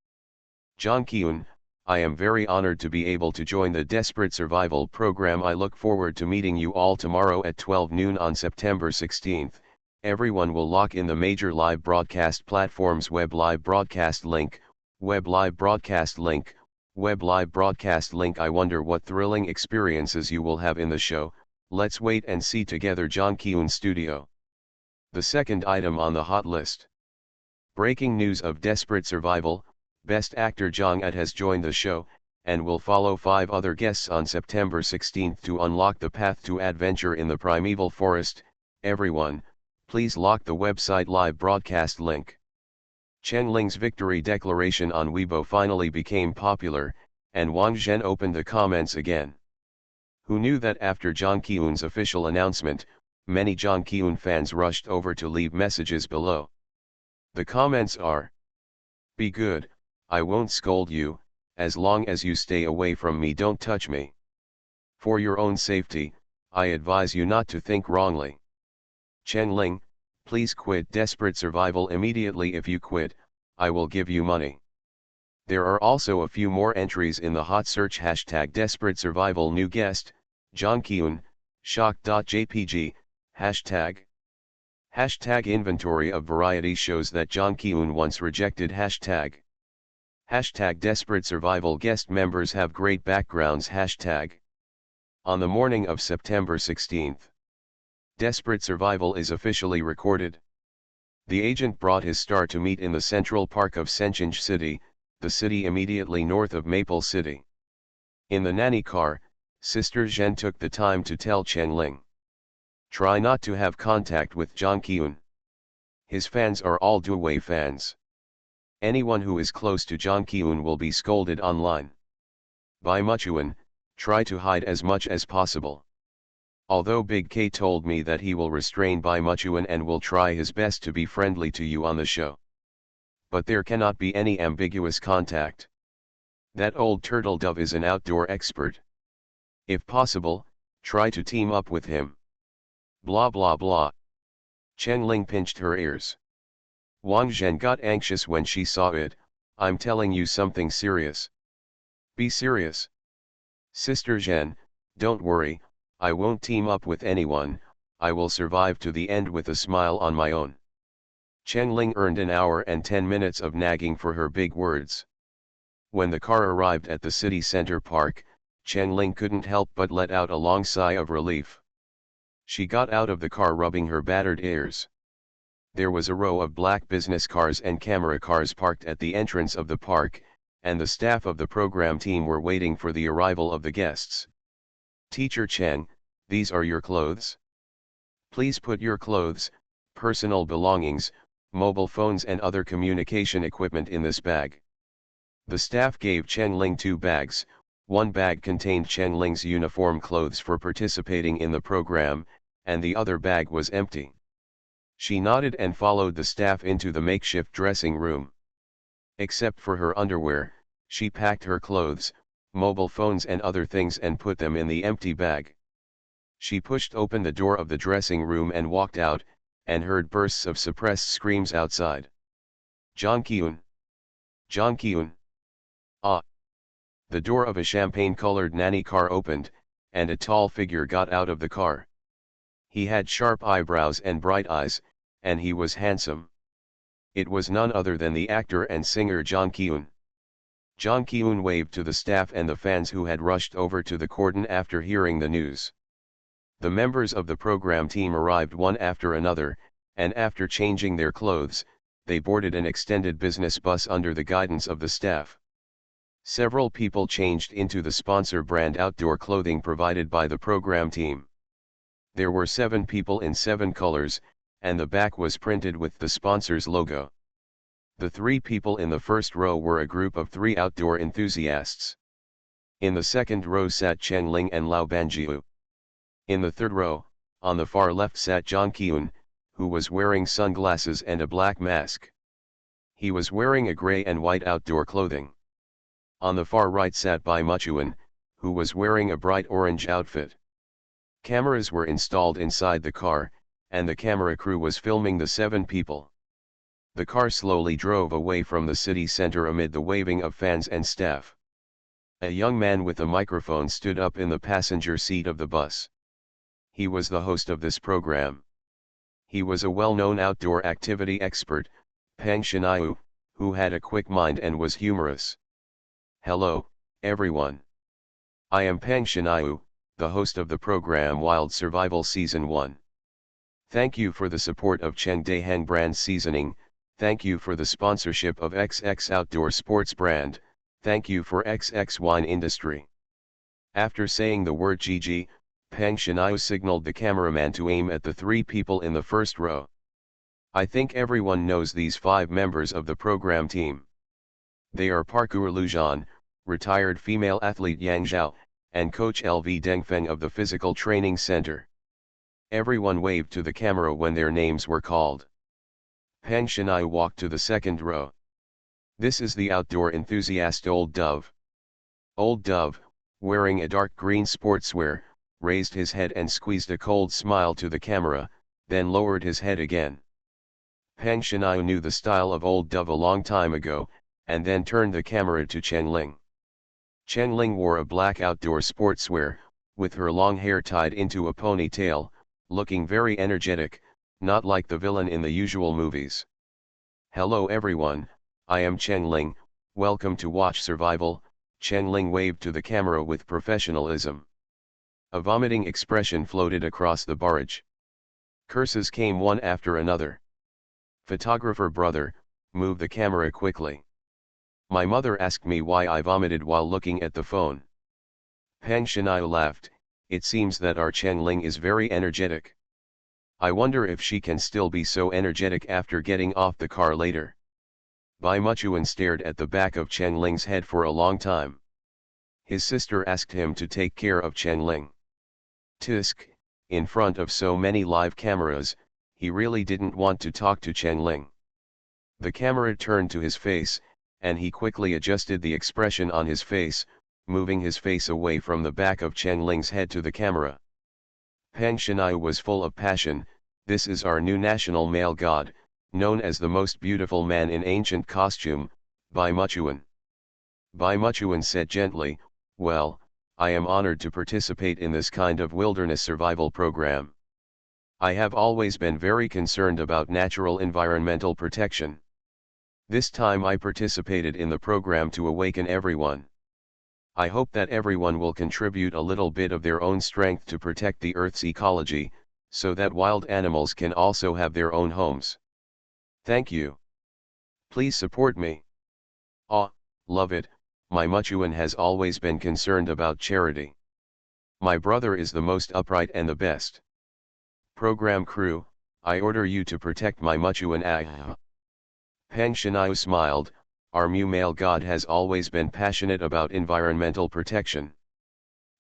S1: Zhang Qiun, I am very honored to be able to join the Desperate Survival program. I look forward to meeting you all tomorrow at 12 noon on September 16th. Everyone will lock in the major live broadcast platforms. Web live broadcast link, web live broadcast link, web live broadcast link. I wonder what thrilling experiences you will have in the show. Let's wait and see together. Zhang Qiun Studio. The second item on the hot list. Breaking news of Desperate Survival. Best actor Zhang At has joined the show, and will follow 5 other guests on September 16th to unlock the path to adventure in the primeval forest. Everyone, please lock the website live broadcast link. Chen Ling's victory declaration on Weibo finally became popular, and Wang Zhen opened the comments again. Who knew that after Zhang Qiun's official announcement, many Zhang Qiun fans rushed over to leave messages below. The comments are: Be good, I won't scold you, as long as you stay away from me. Don't touch me. For your own safety, I advise you not to think wrongly. Chen Ling, Please quit Desperate Survival immediately. If you quit, I will give you money. There are also a few more entries in the hot search hashtag Desperate Survival. New guest, John Keun, shock.jpg, hashtag. Hashtag inventory of variety shows that John Keun once rejected hashtag. Hashtag Desperate Survival guest members have great backgrounds. Hashtag. On the morning of September 16th, Desperate Survival is officially recorded. The agent brought his star to meet in the Central Park of Senchinj City, the city immediately north of Maple City. In the nanny car, Sister Zhen took the time to tell Cheng Ling, "Try not to have contact with John Keun. His fans are all Duwei fans. Anyone who is close to John Keun will be scolded online. Bai Muchuan, try to hide as much as possible." Although Big K told me that he will restrain Bai Muchuan and will try his best to be friendly to you on the show. But there cannot be any ambiguous contact. That old turtle dove is an outdoor expert. If possible, try to team up with him. Blah blah blah. Cheng Ling pinched her ears. Wang Zhen got anxious when she saw it. "I'm telling you something serious." "Be serious." "Sister Zhen, don't worry, I won't team up with anyone, I will survive to the end with a smile on my own." Cheng Ling earned an hour and 10 minutes of nagging for her big words. When the car arrived at the city center park, Cheng Ling couldn't help but let out a long sigh of relief. She got out of the car rubbing her battered ears. There was a row of black business cars and camera cars parked at the entrance of the park, and the staff of the program team were waiting for the arrival of the guests. "Teacher Cheng, these are your clothes. Please put your clothes, personal belongings, mobile phones and other communication equipment in this bag." The staff gave Cheng Ling 2 bags. One bag contained Cheng Ling's uniform clothes for participating in the program, and the other bag was empty. She nodded and followed the staff into the makeshift dressing room. Except for her underwear, she packed her clothes, mobile phones and other things and put them in the empty bag. She pushed open the door of the dressing room and walked out, and heard bursts of suppressed screams outside. "John Keun! John Keun! Ah!" The door of a champagne-colored nanny car opened, and a tall figure got out of the car. He had sharp eyebrows and bright eyes, and he was handsome. It was none other than the actor and singer John Keun. John Keun waved to the staff and the fans who had rushed over to the cordon after hearing the news. The members of the program team arrived one after another, and after changing their clothes, they boarded an extended business bus under the guidance of the staff. Several people changed into the sponsor brand outdoor clothing provided by the program team. There were 7 people in 7 colors, and the back was printed with the sponsor's logo. The 3 people in the first row were a group of 3 outdoor enthusiasts. In the second row sat Cheng Ling and Lao Banjiu. In the third row, on the far left sat John Keun, who was wearing sunglasses and a black mask. He was wearing a gray and white outdoor clothing. On the far right sat Bai Muchuan, who was wearing a bright orange outfit. Cameras were installed inside the car, and the camera crew was filming the 7 people. The car slowly drove away from the city center amid the waving of fans and staff. A young man with a microphone stood up in the passenger seat of the bus. He was the host of this program. He was a well-known outdoor activity expert, Peng Shiniu, who had a quick mind and was humorous. "Hello, everyone. I am Peng Shiniu, the host of the program Wild Survival Season 1. Thank you for the support of Cheng Deheng brand seasoning, thank you for the sponsorship of XX Outdoor Sports brand, thank you for XX Wine Industry." After saying the word GG, Peng Shiniu signaled the cameraman to aim at the 3 people in the first row. I think everyone knows these 5 members of the program team. They are parkour Lujan, retired female athlete Yang Zhao, and coach LV Dengfeng of the Physical Training Center. Everyone waved to the camera when their names were called. Peng Shiniu walked to the second row. This is the outdoor enthusiast Old Dove. Old Dove, wearing a dark green sportswear, raised his head and squeezed a cold smile to the camera, then lowered his head again. Pang Shanai knew the style of old Dove a long time ago, and then turned the camera to Chengling. Chengling wore a black outdoor sportswear, with her long hair tied into a ponytail, looking very energetic, not like the villain in the usual movies. "Hello everyone, I am Chengling, welcome to Watch Survival." Chengling waved to the camera with professionalism. A vomiting expression floated across the barrage. Curses came one after another. "Photographer brother, move the camera quickly. My mother asked me why I vomited while looking at the phone." Pang Shanai laughed. "It seems that our Chengling is very energetic. I wonder if she can still be so energetic after getting off the car later." Bai Muchuan stared at the back of Chengling's head for a long time. His sister asked him to take care of Chengling. Tisk, in front of so many live cameras, he really didn't want to talk to Chengling. The camera turned to his face, and he quickly adjusted the expression on his face, moving his face away from the back of Chengling's head to the camera. Pang Shanai was full of passion. "This is our new national male god, known as the most beautiful man in ancient costume, Bai Muchuan." Bai Muchuan said gently, "Well, I am honored to participate in this kind of wilderness survival program. I have always been very concerned about natural environmental protection. This time I participated in the program to awaken everyone. I hope that everyone will contribute a little bit of their own strength to protect the Earth's ecology, so that wild animals can also have their own homes. Thank you. Please support me." "Ah, love it, my Muchuan has always been concerned about charity. My brother is the most upright and the best. Program crew, I order you to protect my Muchuan." Pang Shanai smiled. "Our new male god has always been passionate about environmental protection.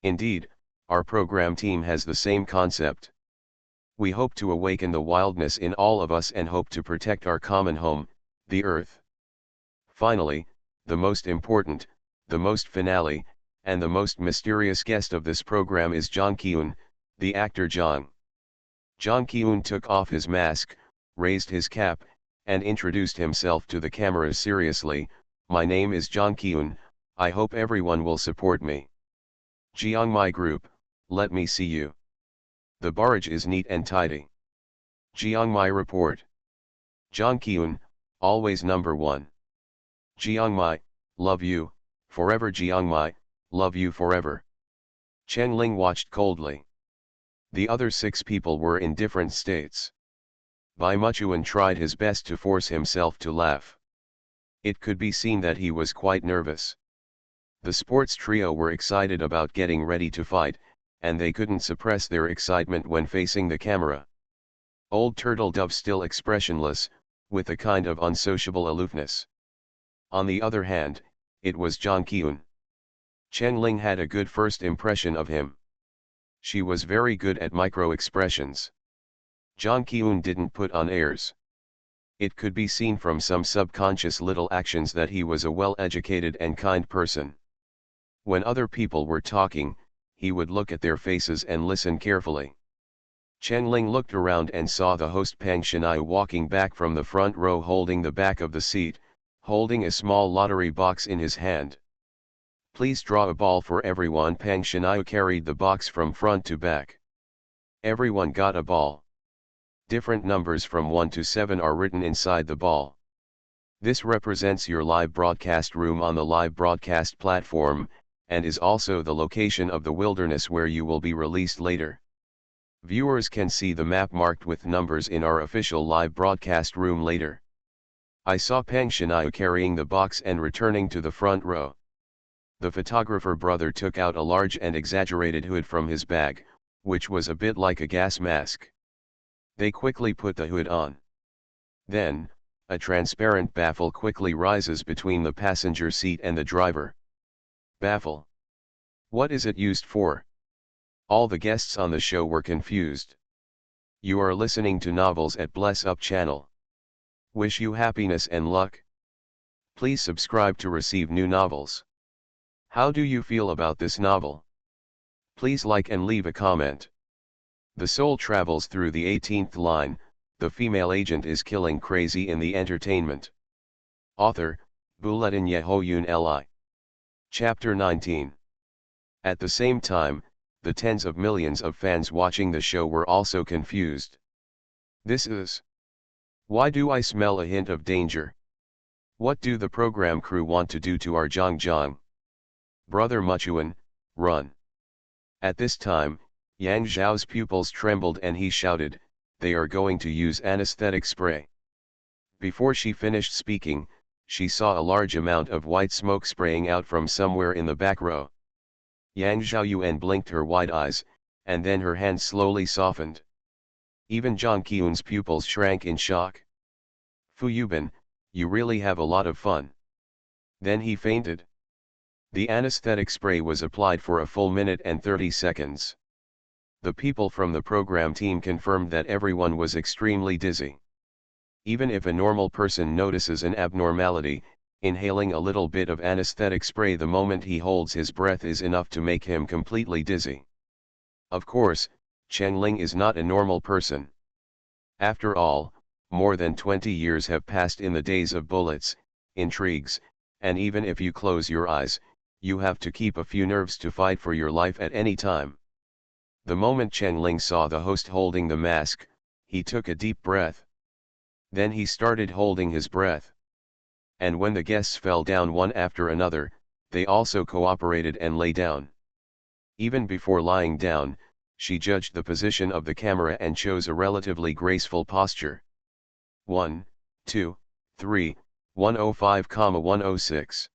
S1: Indeed, our program team has the same concept. We hope to awaken the wildness in all of us and hope to protect our common home, the Earth." Finally, the most important, the most finale, and the most mysterious guest of this program is Jang Kyun, the actor Jang. Jang Kyun took off his mask, raised his cap, and introduced himself to the camera seriously. "My name is Jang Kyun, I hope everyone will support me. Jiangmai Group, let me see you. The barrage is neat and tidy. Jiangmai report. Jang Kyun, always number one. Jiangmai, love you, forever. Jiangmai, love you forever." Chengling watched coldly. The other 6 people were in different states. Bai Muchuan tried his best to force himself to laugh. It could be seen that he was quite nervous. The sports trio were excited about getting ready to fight, and they couldn't suppress their excitement when facing the camera. Old Turtle Dove still expressionless, with a kind of unsociable aloofness. On the other hand, it was Jang Kyun. Chengling had a good first impression of him. She was very good at micro-expressions. Jang Kyun didn't put on airs. It could be seen from some subconscious little actions that he was a well-educated and kind person. When other people were talking, he would look at their faces and listen carefully. Chengling looked around and saw the host Pang Shanai walking back from the front row holding the back of the seat, holding a small lottery box in his hand. "Please draw a ball for everyone." Pang Shanai carried the box from front to back. Everyone got a ball. Different numbers from 1 to 7 are written inside the ball. This represents your live broadcast room on the live broadcast platform, and is also the location of the wilderness where you will be released later. Viewers can see the map marked with numbers in our official live broadcast room later. I saw Pang Shanai carrying the box and returning to the front row. The photographer brother took out a large and exaggerated hood from his bag, which was a bit like a gas mask. They quickly put the hood on. Then, a transparent baffle quickly rises between the passenger seat and the driver. Baffle? What is it used for? All the guests on the show were confused. You are listening to Novels at Bless Up channel. Wish you happiness and luck. Please subscribe to receive new novels. How do you feel about this novel? Please like and leave a comment. The soul travels through the 18th line, The female agent is killing crazy in the entertainment. Author, Bulletin Yehoyun Li. Chapter 19. At the same time, the tens of millions of fans watching the show were also confused. This is. Why do I smell a hint of danger? What do the program crew want to do to our Zhang? Brother Muchuan, run. At this time, Yang Zhao's pupils trembled and he shouted, they are going to use anesthetic spray. Before she finished speaking, she saw a large amount of white smoke spraying out from somewhere in the back row. Yang Zhaoyuan blinked her wide eyes, and then her hand slowly softened. Even Zhang Qian's pupils shrank in shock. Fu Yubin, you really have a lot of fun. Then he fainted. The anesthetic spray was applied for a full minute and 30 seconds. The people from the program team confirmed that everyone was extremely dizzy. Even if a normal person notices an abnormality, inhaling a little bit of anesthetic spray the moment he holds his breath is enough to make him completely dizzy. Of course, Chen Ling is not a normal person. After all, more than 20 years have passed in the days of bullets, intrigues, and even if you close your eyes, you have to keep a few nerves to fight for your life at any time. The moment Chen Ling saw the host holding the mask, he took a deep breath. Then he started holding his breath. And when the guests fell down one after another, they also cooperated and lay down. Even before lying down, she judged the position of the camera and chose a relatively graceful posture. 1, 2, 3, 105,106.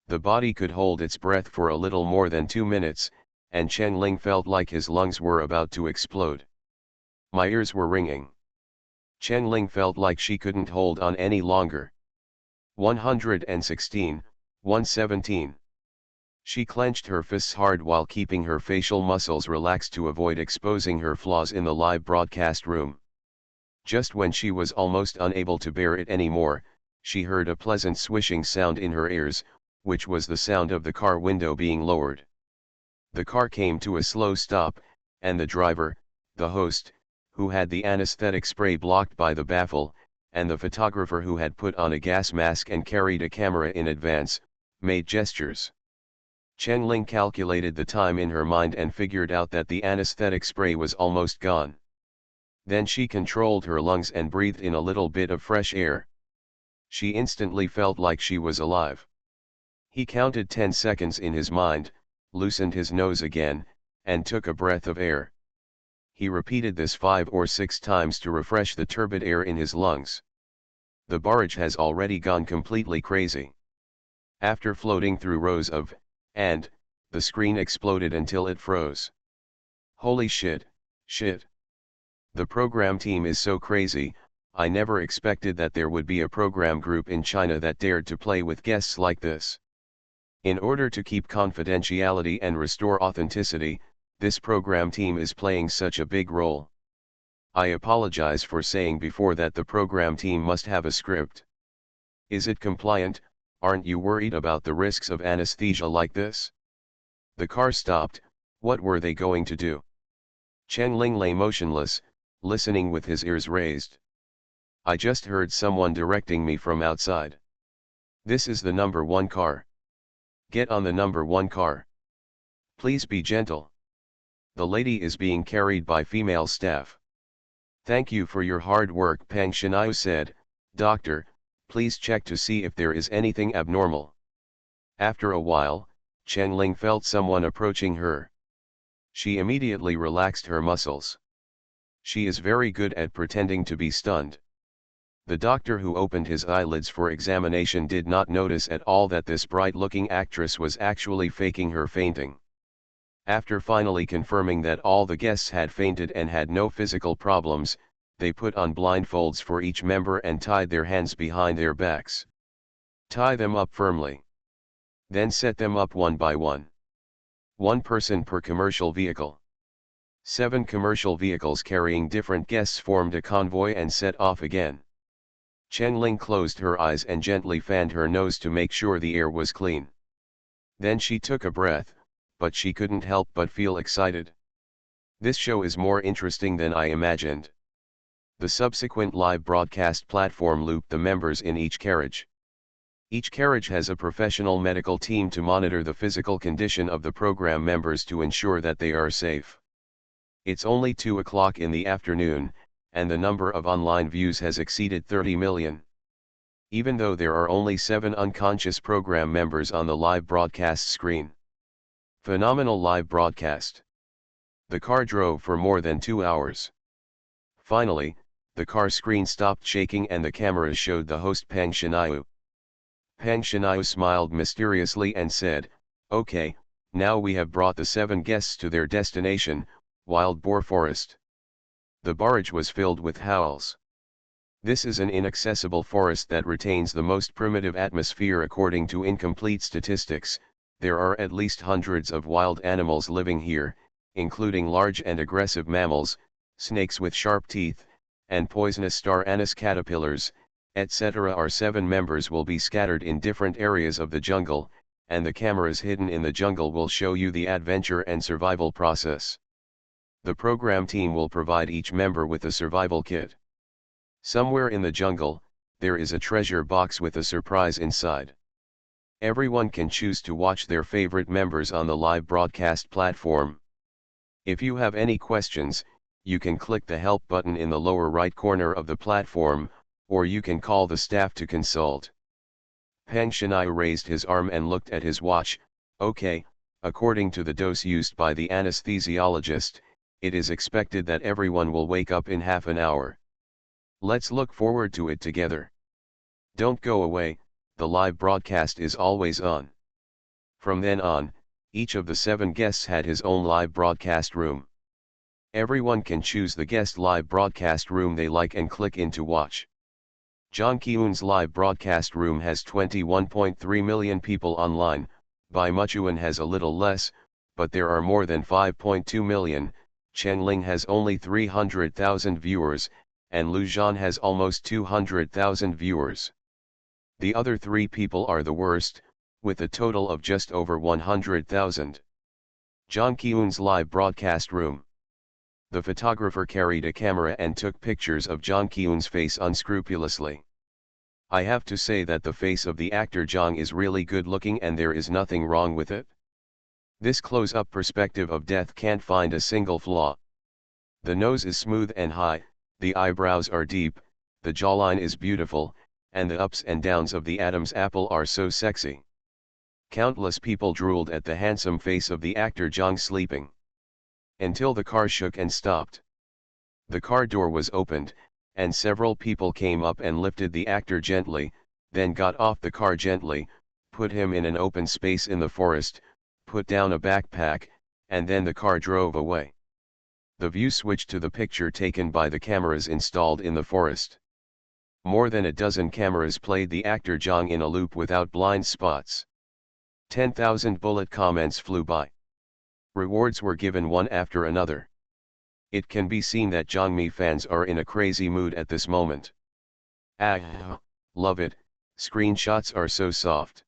S1: The body could hold its breath for a little more than 2 minutes, and Chen Ling felt like his lungs were about to explode. My ears were ringing. Chen Ling felt like she couldn't hold on any longer. 116, 117. She clenched her fists hard while keeping her facial muscles relaxed to avoid exposing her flaws in the live broadcast room. Just when she was almost unable to bear it anymore, she heard a pleasant swishing sound in her ears, which was the sound of the car window being lowered. The car came to a slow stop, and the driver, the host, who had the anesthetic spray blocked by the baffle, and the photographer who had put on a gas mask and carried a camera in advance, made gestures. Chen Ling calculated the time in her mind and figured out that the anesthetic spray was almost gone. Then she controlled her lungs and breathed in a little bit of fresh air. She instantly felt like she was alive. He counted 10 seconds in his mind, loosened his nose again, and took a breath of air. He repeated this 5 or 6 times to refresh the turbid air in his lungs. The barrage has already gone completely crazy. After floating through rows of, and, the screen exploded until it froze. Holy shit, shit. The program team is so crazy. I never expected that there would be a program group in China that dared to play with guests like this. In order to keep confidentiality and restore authenticity, this program team is playing such a big role. I apologize for saying before that the program team must have a script. Is it compliant? Aren't you worried about the risks of anesthesia like this? The car stopped. What were they going to do? Chen Ling lay motionless, listening with his ears raised. I just heard someone directing me from outside. This is the number 1 car. Get on the number 1 car. Please be gentle. The lady is being carried by female staff. Thank you for your hard work, Pang Shiniu said. Doctor, please check to see if there is anything abnormal. After a while, Chen Ling felt someone approaching her. She immediately relaxed her muscles. She is very good at pretending to be stunned. The doctor who opened his eyelids for examination did not notice at all that this bright-looking actress was actually faking her fainting. After finally confirming that all the guests had fainted and had no physical problems, they put on blindfolds for each member and tied their hands behind their backs. Tie them up firmly. Then set them up one by one. 1 person per commercial vehicle. 7 commercial vehicles carrying different guests formed a convoy and set off again. Chen Ling closed her eyes and gently fanned her nose to make sure the air was clean. Then she took a breath, but she couldn't help but feel excited. This show is more interesting than I imagined. The subsequent live broadcast platform looped the members in each carriage. Each carriage has a professional medical team to monitor the physical condition of the program members to ensure that they are safe. It's only 2 o'clock in the afternoon, and the number of online views has exceeded 30 million. Even though there are only 7 unconscious program members on the live broadcast screen. Phenomenal live broadcast. The car drove for more than 2 hours. Finally, the car screen stopped shaking and the cameras showed the host Pang Shinayu. Pang Shinayu smiled mysteriously and said, "Okay, now we have brought the 7 guests to their destination, Wild Boar Forest." The barrage was filled with howls. This is an inaccessible forest that retains the most primitive atmosphere according to incomplete statistics. There are at least hundreds of wild animals living here, including large and aggressive mammals, snakes with sharp teeth, and poisonous star anise caterpillars, etc. Our 7 members will be scattered in different areas of the jungle, and the cameras hidden in the jungle will show you the adventure and survival process. The program team will provide each member with a survival kit. Somewhere in the jungle, there is a treasure box with a surprise inside. Everyone can choose to watch their favorite members on the live broadcast platform. If you have any questions, you can click the help button in the lower right corner of the platform, or you can call the staff to consult. Pang Shinayu raised his arm and looked at his watch. "Okay, according to the dose used by the anesthesiologist, it is expected that everyone will wake up in half an hour. Let's look forward to it together. Don't go away, the live broadcast is always on." From then on, each of the 7 guests had his own live broadcast room. Everyone can choose the guest live broadcast room they like and click in to watch. Jang Ki-eun's live broadcast room has 21.3 million people online, Bai Muchuan has a little less, but there are more than 5.2 million, Chen Ling has only 300,000 viewers, and Lu Zhan has almost 200,000 viewers. The other 3 people are the worst, with a total of just over 100,000. Jang Ki-eun's live broadcast room. The photographer carried a camera and took pictures of Jang Ki-eun's face unscrupulously. I have to say that the face of the actor Jang is really good looking and there is nothing wrong with it. This close-up perspective of death can't find a single flaw. The nose is smooth and high, the eyebrows are deep, the jawline is beautiful, and the ups and downs of the Adam's apple are so sexy. Countless people drooled at the handsome face of the actor Jang sleeping. Until the car shook and stopped. The car door was opened, and several people came up and lifted the actor gently, then got off the car gently, put him in an open space in the forest, put down a backpack, and then the car drove away. The view switched to the picture taken by the cameras installed in the forest. More than a dozen cameras played the actor Jang in a loop without blind spots. 10,000 bullet comments flew by. Rewards were given one after another. It can be seen that Jangmi fans are in a crazy mood at this moment. Ah, love it, screenshots are so soft.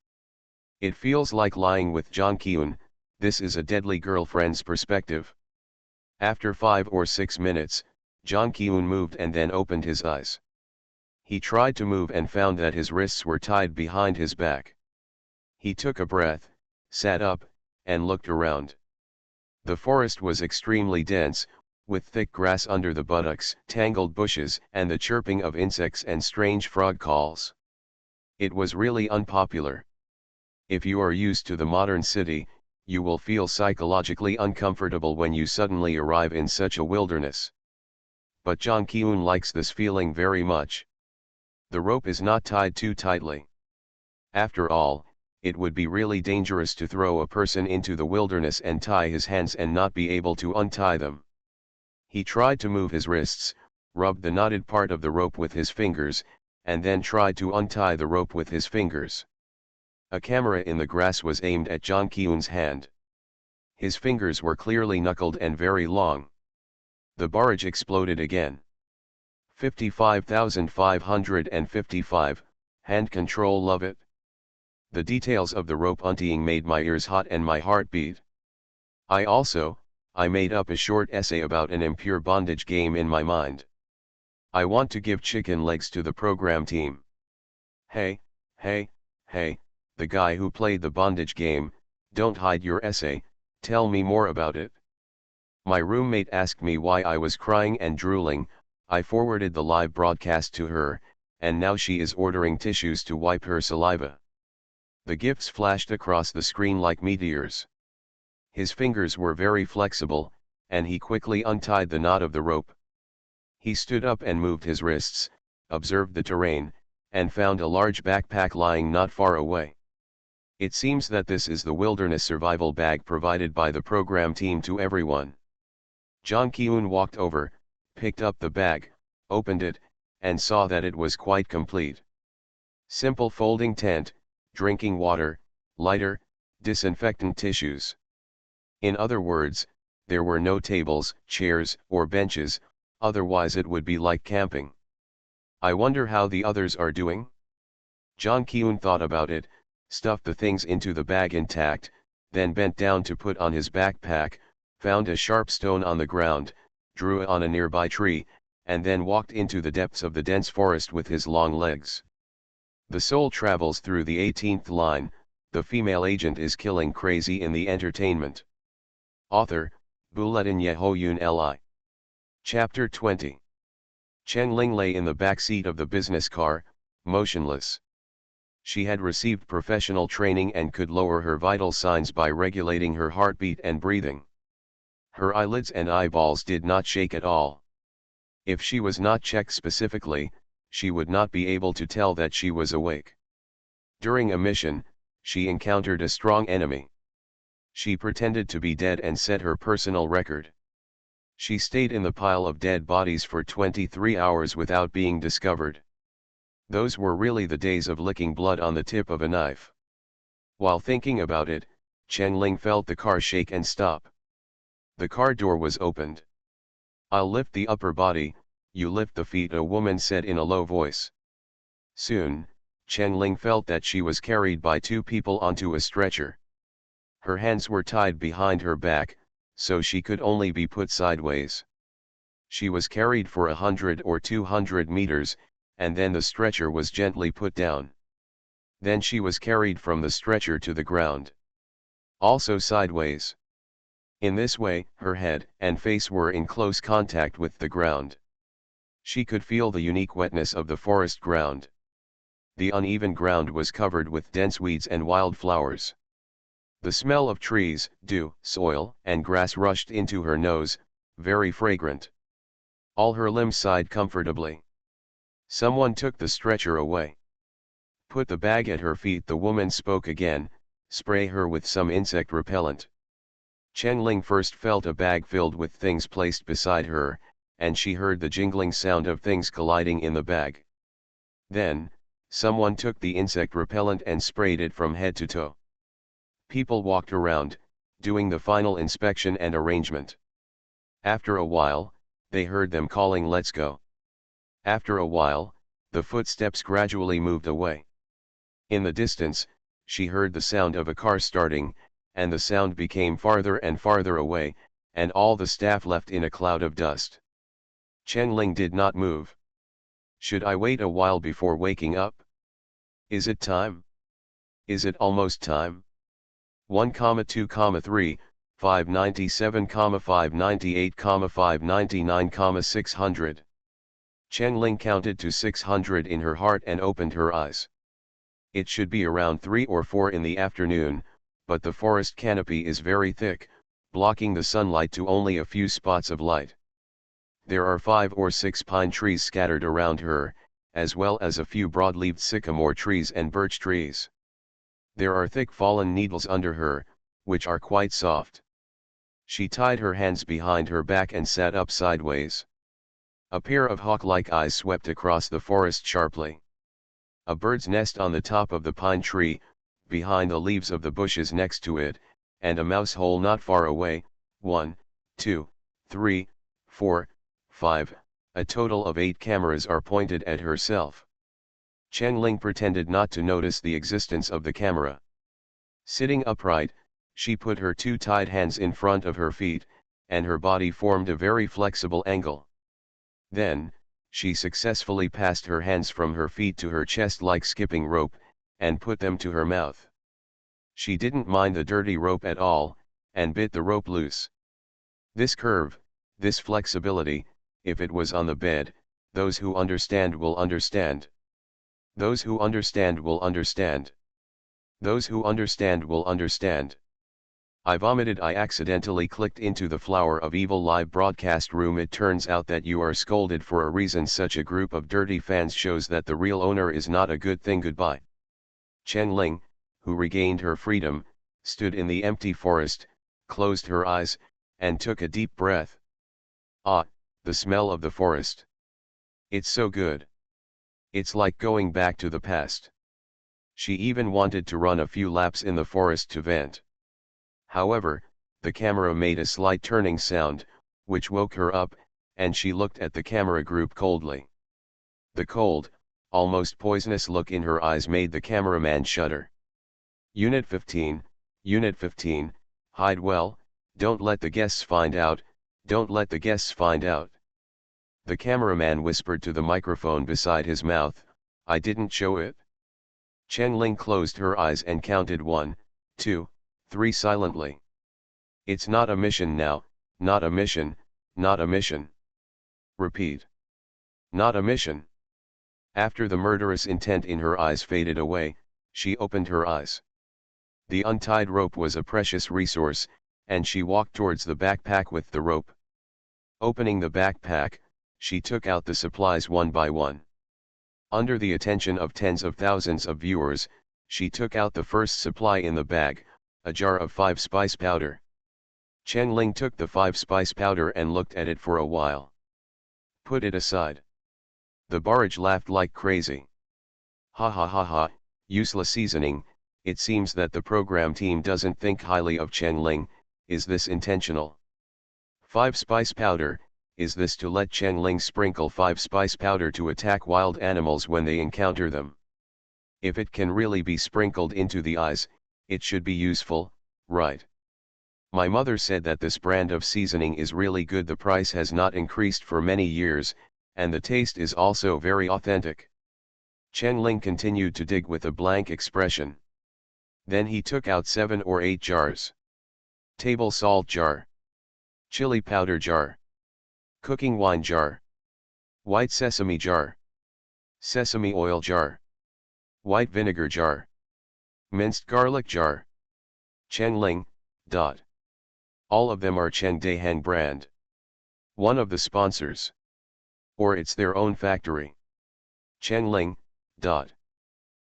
S1: It feels like lying with Jang Ki-eun, this is a deadly girlfriend's perspective. After 5 or 6 minutes, Jang Ki-eun moved and then opened his eyes. He tried to move and found that his wrists were tied behind his back. He took a breath, sat up, and looked around. The forest was extremely dense, with thick grass under the buttocks, tangled bushes, and the chirping of insects and strange frog calls. It was really unpopular. If you are used to the modern city, you will feel psychologically uncomfortable when you suddenly arrive in such a wilderness. But Jang Ki-eun likes this feeling very much. The rope is not tied too tightly. After all, it would be really dangerous to throw a person into the wilderness and tie his hands and not be able to untie them. He tried to move his wrists, rubbed the knotted part of the rope with his fingers, and then tried to untie the rope with his fingers. A camera in the grass was aimed at Jang Ki-eun's hand. His fingers were clearly knuckled and very long. The barrage exploded again. 55,555, hand control, love it. The details of the rope untying made my ears hot and my heart beat. I made up a short essay about an impure bondage game in my mind. I want to give chicken legs to the program team. Hey, hey, hey, the guy who played the bondage game, don't hide your essay, tell me more about it. My roommate asked me why I was crying and drooling. I forwarded the live broadcast to her, and now she is ordering tissues to wipe her saliva. The gifs flashed across the screen like meteors. His fingers were very flexible, and he quickly untied the knot of the rope. He stood up and moved his wrists, observed the terrain, and found a large backpack lying not far away. It seems that this is the wilderness survival bag provided by the program team to everyone. Jong Kyun walked over, picked up the bag, opened it, and saw that it was quite complete. Simple folding tent, drinking water, lighter, disinfectant tissues. In other words, there were no tables, chairs, or benches, otherwise it would be like camping. I wonder how the others are doing? Jong Kyun thought about it, stuffed the things into the bag intact, then bent down to put on his backpack, found a sharp stone on the ground, drew it on a nearby tree, and then walked into the depths of the dense forest with his long legs. The soul travels through the 18th line, the female agent is killing crazy in the entertainment. Author, Bulletin Yehoyun Li. Chapter 20. Chen Ling lay in the back seat of the business car, motionless. She had received professional training and could lower her vital signs by regulating her heartbeat and breathing. Her eyelids and eyeballs did not shake at all. If she was not checked specifically, she would not be able to tell that she was awake. During a mission, she encountered a strong enemy. She pretended to be dead and set her personal record. She stayed in the pile of dead bodies for 23 hours without being discovered. Those were really the days of licking blood on the tip of a knife. While thinking about it, Chen Ling felt the car shake and stop. The car door was opened. "I'll lift the upper body, you lift the feet," a woman said in a low voice. Soon, Chen Ling felt that she was carried by two people onto a stretcher. Her hands were tied behind her back, so she could only be put sideways. She was carried for 100 or 200 meters, and then the stretcher was gently put down. Then she was carried from the stretcher to the ground. Also sideways. In this way, her head and face were in close contact with the ground. She could feel the unique wetness of the forest ground. The uneven ground was covered with dense weeds and wildflowers. The smell of trees, dew, soil, and grass rushed into her nose, very fragrant. All her limbs sighed comfortably. Someone took the stretcher away. "Put the bag at her feet," the woman spoke again, "spray her with some insect repellent." Chen Ling first felt a bag filled with things placed beside her, and she heard the jingling sound of things colliding in the bag. Then, someone took the insect repellent and sprayed it from head to toe. People walked around, doing the final inspection and arrangement. After a while, they heard them calling, "Let's go." After a while, the footsteps gradually moved away. In the distance, she heard the sound of a car starting, and the sound became farther and farther away, and all the staff left in a cloud of dust. Chen Ling did not move. "Should I wait a while before waking up? Is it time? Is it almost time? 1,2, 3, 597, 598, 599, 600. Chen Ling counted to 600 in her heart and opened her eyes. It should be around 3 or 4 in the afternoon, but the forest canopy is very thick, blocking the sunlight to only a few spots of light. There are 5 or 6 pine trees scattered around her, as well as a few broad-leaved sycamore trees and birch trees. There are thick fallen needles under her, which are quite soft. She tied her hands behind her back and sat up sideways. A pair of hawk-like eyes swept across the forest sharply. A bird's nest on the top of the pine tree, behind the leaves of the bushes next to it, and a mouse hole not far away. 1, 2, 3, 4, 5, a total of 8 cameras are pointed at herself. Chen Ling pretended not to notice the existence of the camera. Sitting upright, she put her 2 tied hands in front of her feet, and her body formed a very flexible angle. Then, She successfully passed her hands from her feet to her chest like skipping rope, and put them to her mouth. She didn't mind the dirty rope at all, and bit the rope loose. This curve, this flexibility, if it was on the bed, those who understand will understand. Those who understand will understand. Those who understand will understand. I vomited. I accidentally clicked into the Flower of Evil live broadcast room. It turns out that you are scolded for a reason. Such a group of dirty fans shows that the real owner is not a good thing. Goodbye. Chen Ling, who regained her freedom, stood in the empty forest, closed her eyes, and took a deep breath. Ah, the smell of the forest. It's so good. It's like going back to the past. She even wanted to run a few laps in the forest to vent. However, the camera made a slight turning sound, which woke her up, and she looked at the camera group coldly. The cold, almost poisonous look in her eyes made the cameraman shudder. Unit 15, Unit 15, hide well, don't let the guests find out, don't let the guests find out. The cameraman whispered to the microphone beside his mouth, I didn't show it. Chen Ling closed her eyes and counted 1, 2, 3 silently. It's not a mission now, not a mission, not a mission. Repeat. Not a mission. After the murderous intent in her eyes faded away, she opened her eyes. The untied rope was a precious resource, and she walked towards the backpack with the rope. Opening the backpack, she took out the supplies one by one. Under the attention of tens of thousands of viewers, she took out the first supply in the bag, a jar of 5-spice powder. Chen Ling took the 5-spice powder and looked at it for a while. Put it aside. The barrage laughed like crazy. Ha ha ha ha, useless seasoning. It seems that the program team doesn't think highly of Chen Ling. Is this intentional? 5-spice powder, is this to let Chen Ling sprinkle 5-spice powder to attack wild animals when they encounter them? If it can really be sprinkled into the eyes, it should be useful, right? My mother said that this brand of seasoning is really good. The price has not increased for many years, and the taste is also very authentic. Chen Ling continued to dig with a blank expression. Then he took out 7 or 8 jars. Table salt jar. Chili powder jar. Cooking wine jar. White sesame jar. Sesame oil jar. White vinegar jar. Minced garlic jar. Chen Ling, dot. All of them are Cheng Dehang brand. One of the sponsors. Or it's their own factory. Chen Ling, dot.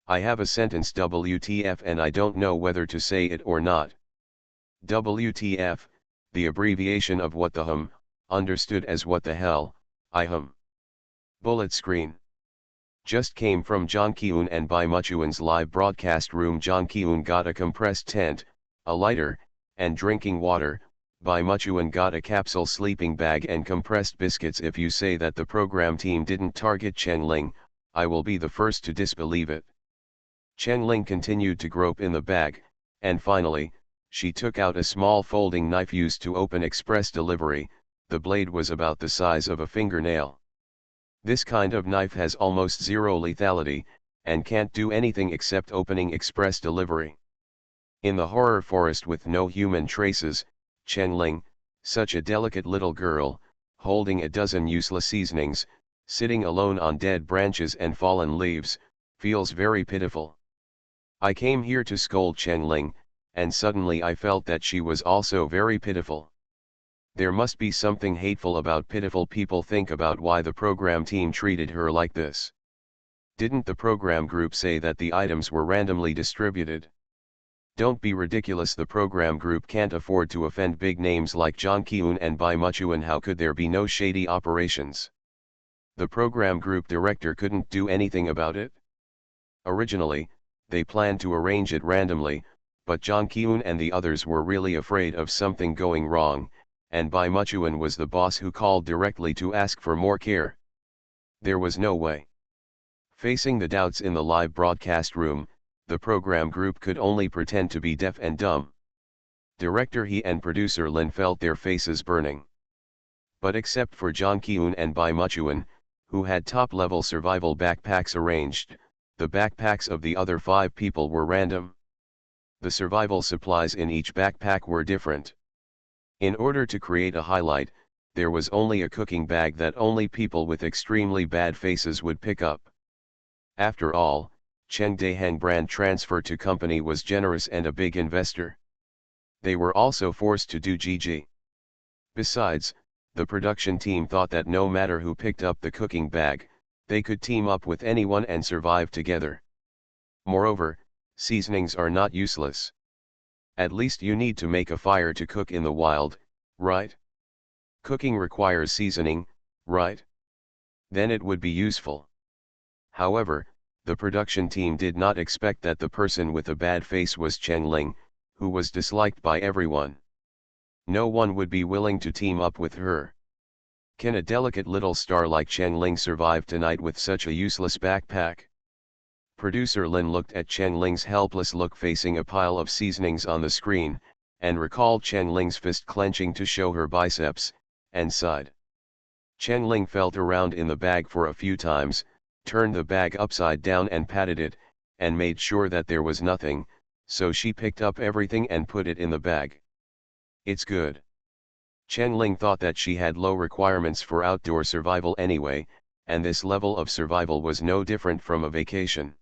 S1: I have a sentence WTF and I don't know whether to say it or not. WTF, the abbreviation of what the understood as what the hell, Bullet screen. Just came from Jong Ki-eun and Bai Muchuan's live broadcast room. Jong Ki-eun got a compressed tent, a lighter, and drinking water. Bai Muchuan got a capsule sleeping bag and compressed biscuits. If you say that the program team didn't target Chen Ling, I will be the first to disbelieve it. Chen Ling continued to grope in the bag, and finally, she took out a small folding knife used to open express delivery. The blade was about the size of a fingernail. This kind of knife has almost zero lethality, and can't do anything except opening express delivery. In the horror forest with no human traces, Chen Ling, such a delicate little girl, holding a dozen useless seasonings, sitting alone on dead branches and fallen leaves, feels very pitiful. I came here to scold Chen Ling, and suddenly I felt that she was also very pitiful. There must be something hateful about pitiful people. Think about why the program team treated her like this. Didn't the program group say that the items were randomly distributed? Don't be ridiculous. The program group can't afford to offend big names like Jong Ki-eun and Bai Muchuan. How could there be no shady operations? The program group director couldn't do anything about it? Originally, they planned to arrange it randomly, but Jong Ki-eun and the others were really afraid of something going wrong, and Bai Muchuan was the boss who called directly to ask for more care. There was no way. Facing the doubts in the live broadcast room, the program group could only pretend to be deaf and dumb. Director He and producer Lin felt their faces burning. But except for Jong Ki-eun and Bai Muchuan, who had top-level survival backpacks arranged. The backpacks of the other 5 people were random. The survival supplies in each backpack were different. In order to create a highlight, there was only a cooking bag that only people with extremely bad faces would pick up. After all, Cheng Daeheng brand transfer to company was generous and a big investor. They were also forced to do GG. Besides, the production team thought that no matter who picked up the cooking bag, they could team up with anyone and survive together. Moreover, seasonings are not useless. At least you need to make a fire to cook in the wild, right? Cooking requires seasoning, right? Then it would be useful. However, the production team did not expect that the person with a bad face was Chen Ling, who was disliked by everyone. No one would be willing to team up with her. Can a delicate little star like Chen Ling survive tonight with such a useless backpack? Producer Lin looked at Chen Ling's helpless look facing a pile of seasonings on the screen, and recalled Chen Ling's fist clenching to show her biceps, and sighed. Chen Ling felt around in the bag for a few times, turned the bag upside down and patted it, and made sure that there was nothing, so she picked up everything and put it in the bag. It's good. Chen Ling thought that she had low requirements for outdoor survival anyway, and this level of survival was no different from a vacation.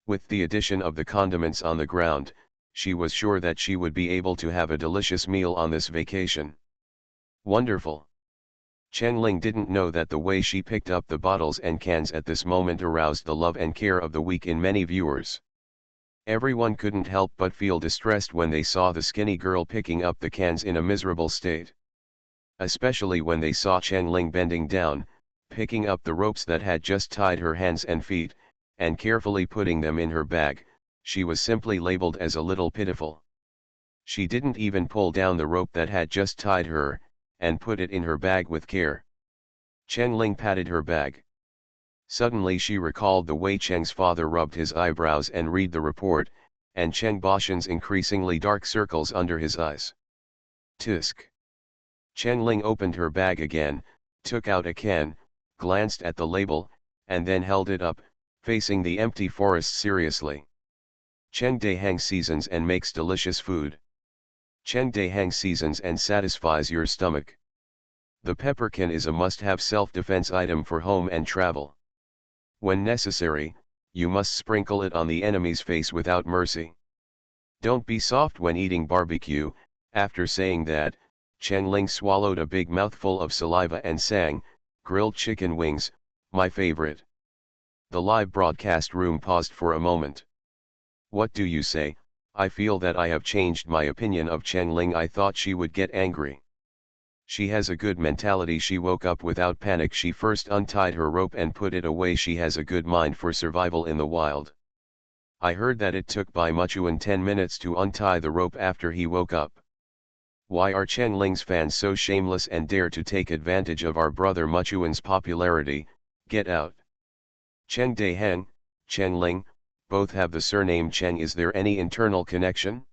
S1: With the addition of the condiments on the ground, she was sure that she would be able to have a delicious meal on this vacation. Wonderful. Chen Ling didn't know that the way she picked up the bottles and cans at this moment aroused the love and care of the week in many viewers. Everyone couldn't help but feel distressed when they saw the skinny girl picking up the cans in a miserable state. Especially when they saw Chen Ling bending down, picking up the ropes that had just tied her hands and feet, and carefully putting them in her bag. She was simply labeled as a little pitiful. She didn't even pull down the rope that had just tied her, and put it in her bag with care. Chen Ling patted her bag. Suddenly she recalled the way Cheng's father rubbed his eyebrows and read the report, and Cheng Boshan's increasingly dark circles under his eyes. Tisk. Chen Ling opened her bag again, took out a can, glanced at the label, and then held it up, facing the empty forest seriously. Cheng Daeheng seasons and makes delicious food. Cheng Daeheng seasons and satisfies your stomach. The pepperkin is a must-have self-defense item for home and travel. When necessary, you must sprinkle it on the enemy's face without mercy. Don't be soft when eating barbecue. After saying that, Chen Ling swallowed a big mouthful of saliva and sang, "Grilled chicken wings, my favorite." The live broadcast room paused for a moment. What do you say? I feel that I have changed my opinion of Chen Ling. I thought she would get angry. She has a good mentality. She woke up without panic. She first untied her rope and put it away. She has a good mind for survival in the wild. I heard that it took Bai Muchuan 10 minutes to untie the rope after he woke up. Why are Chen Ling's fans so shameless and dare to take advantage of our brother Muchuan's popularity? Get out. Cheng Daeheng, Chen Ling, both have the surname Cheng. Is there any internal connection?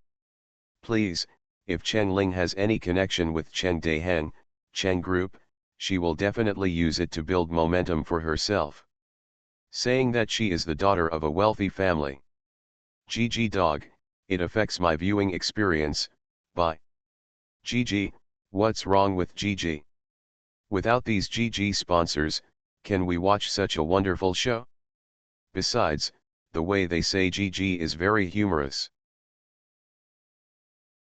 S1: Please, if Chen Ling has any connection with Cheng Daeheng, Cheng Group, she will definitely use it to build momentum for herself. Saying that she is the daughter of a wealthy family. GG dog, it affects my viewing experience. Bye. GG, what's wrong with GG? Without these GG sponsors, can we watch such a wonderful show? Besides, the way they say GG is very humorous.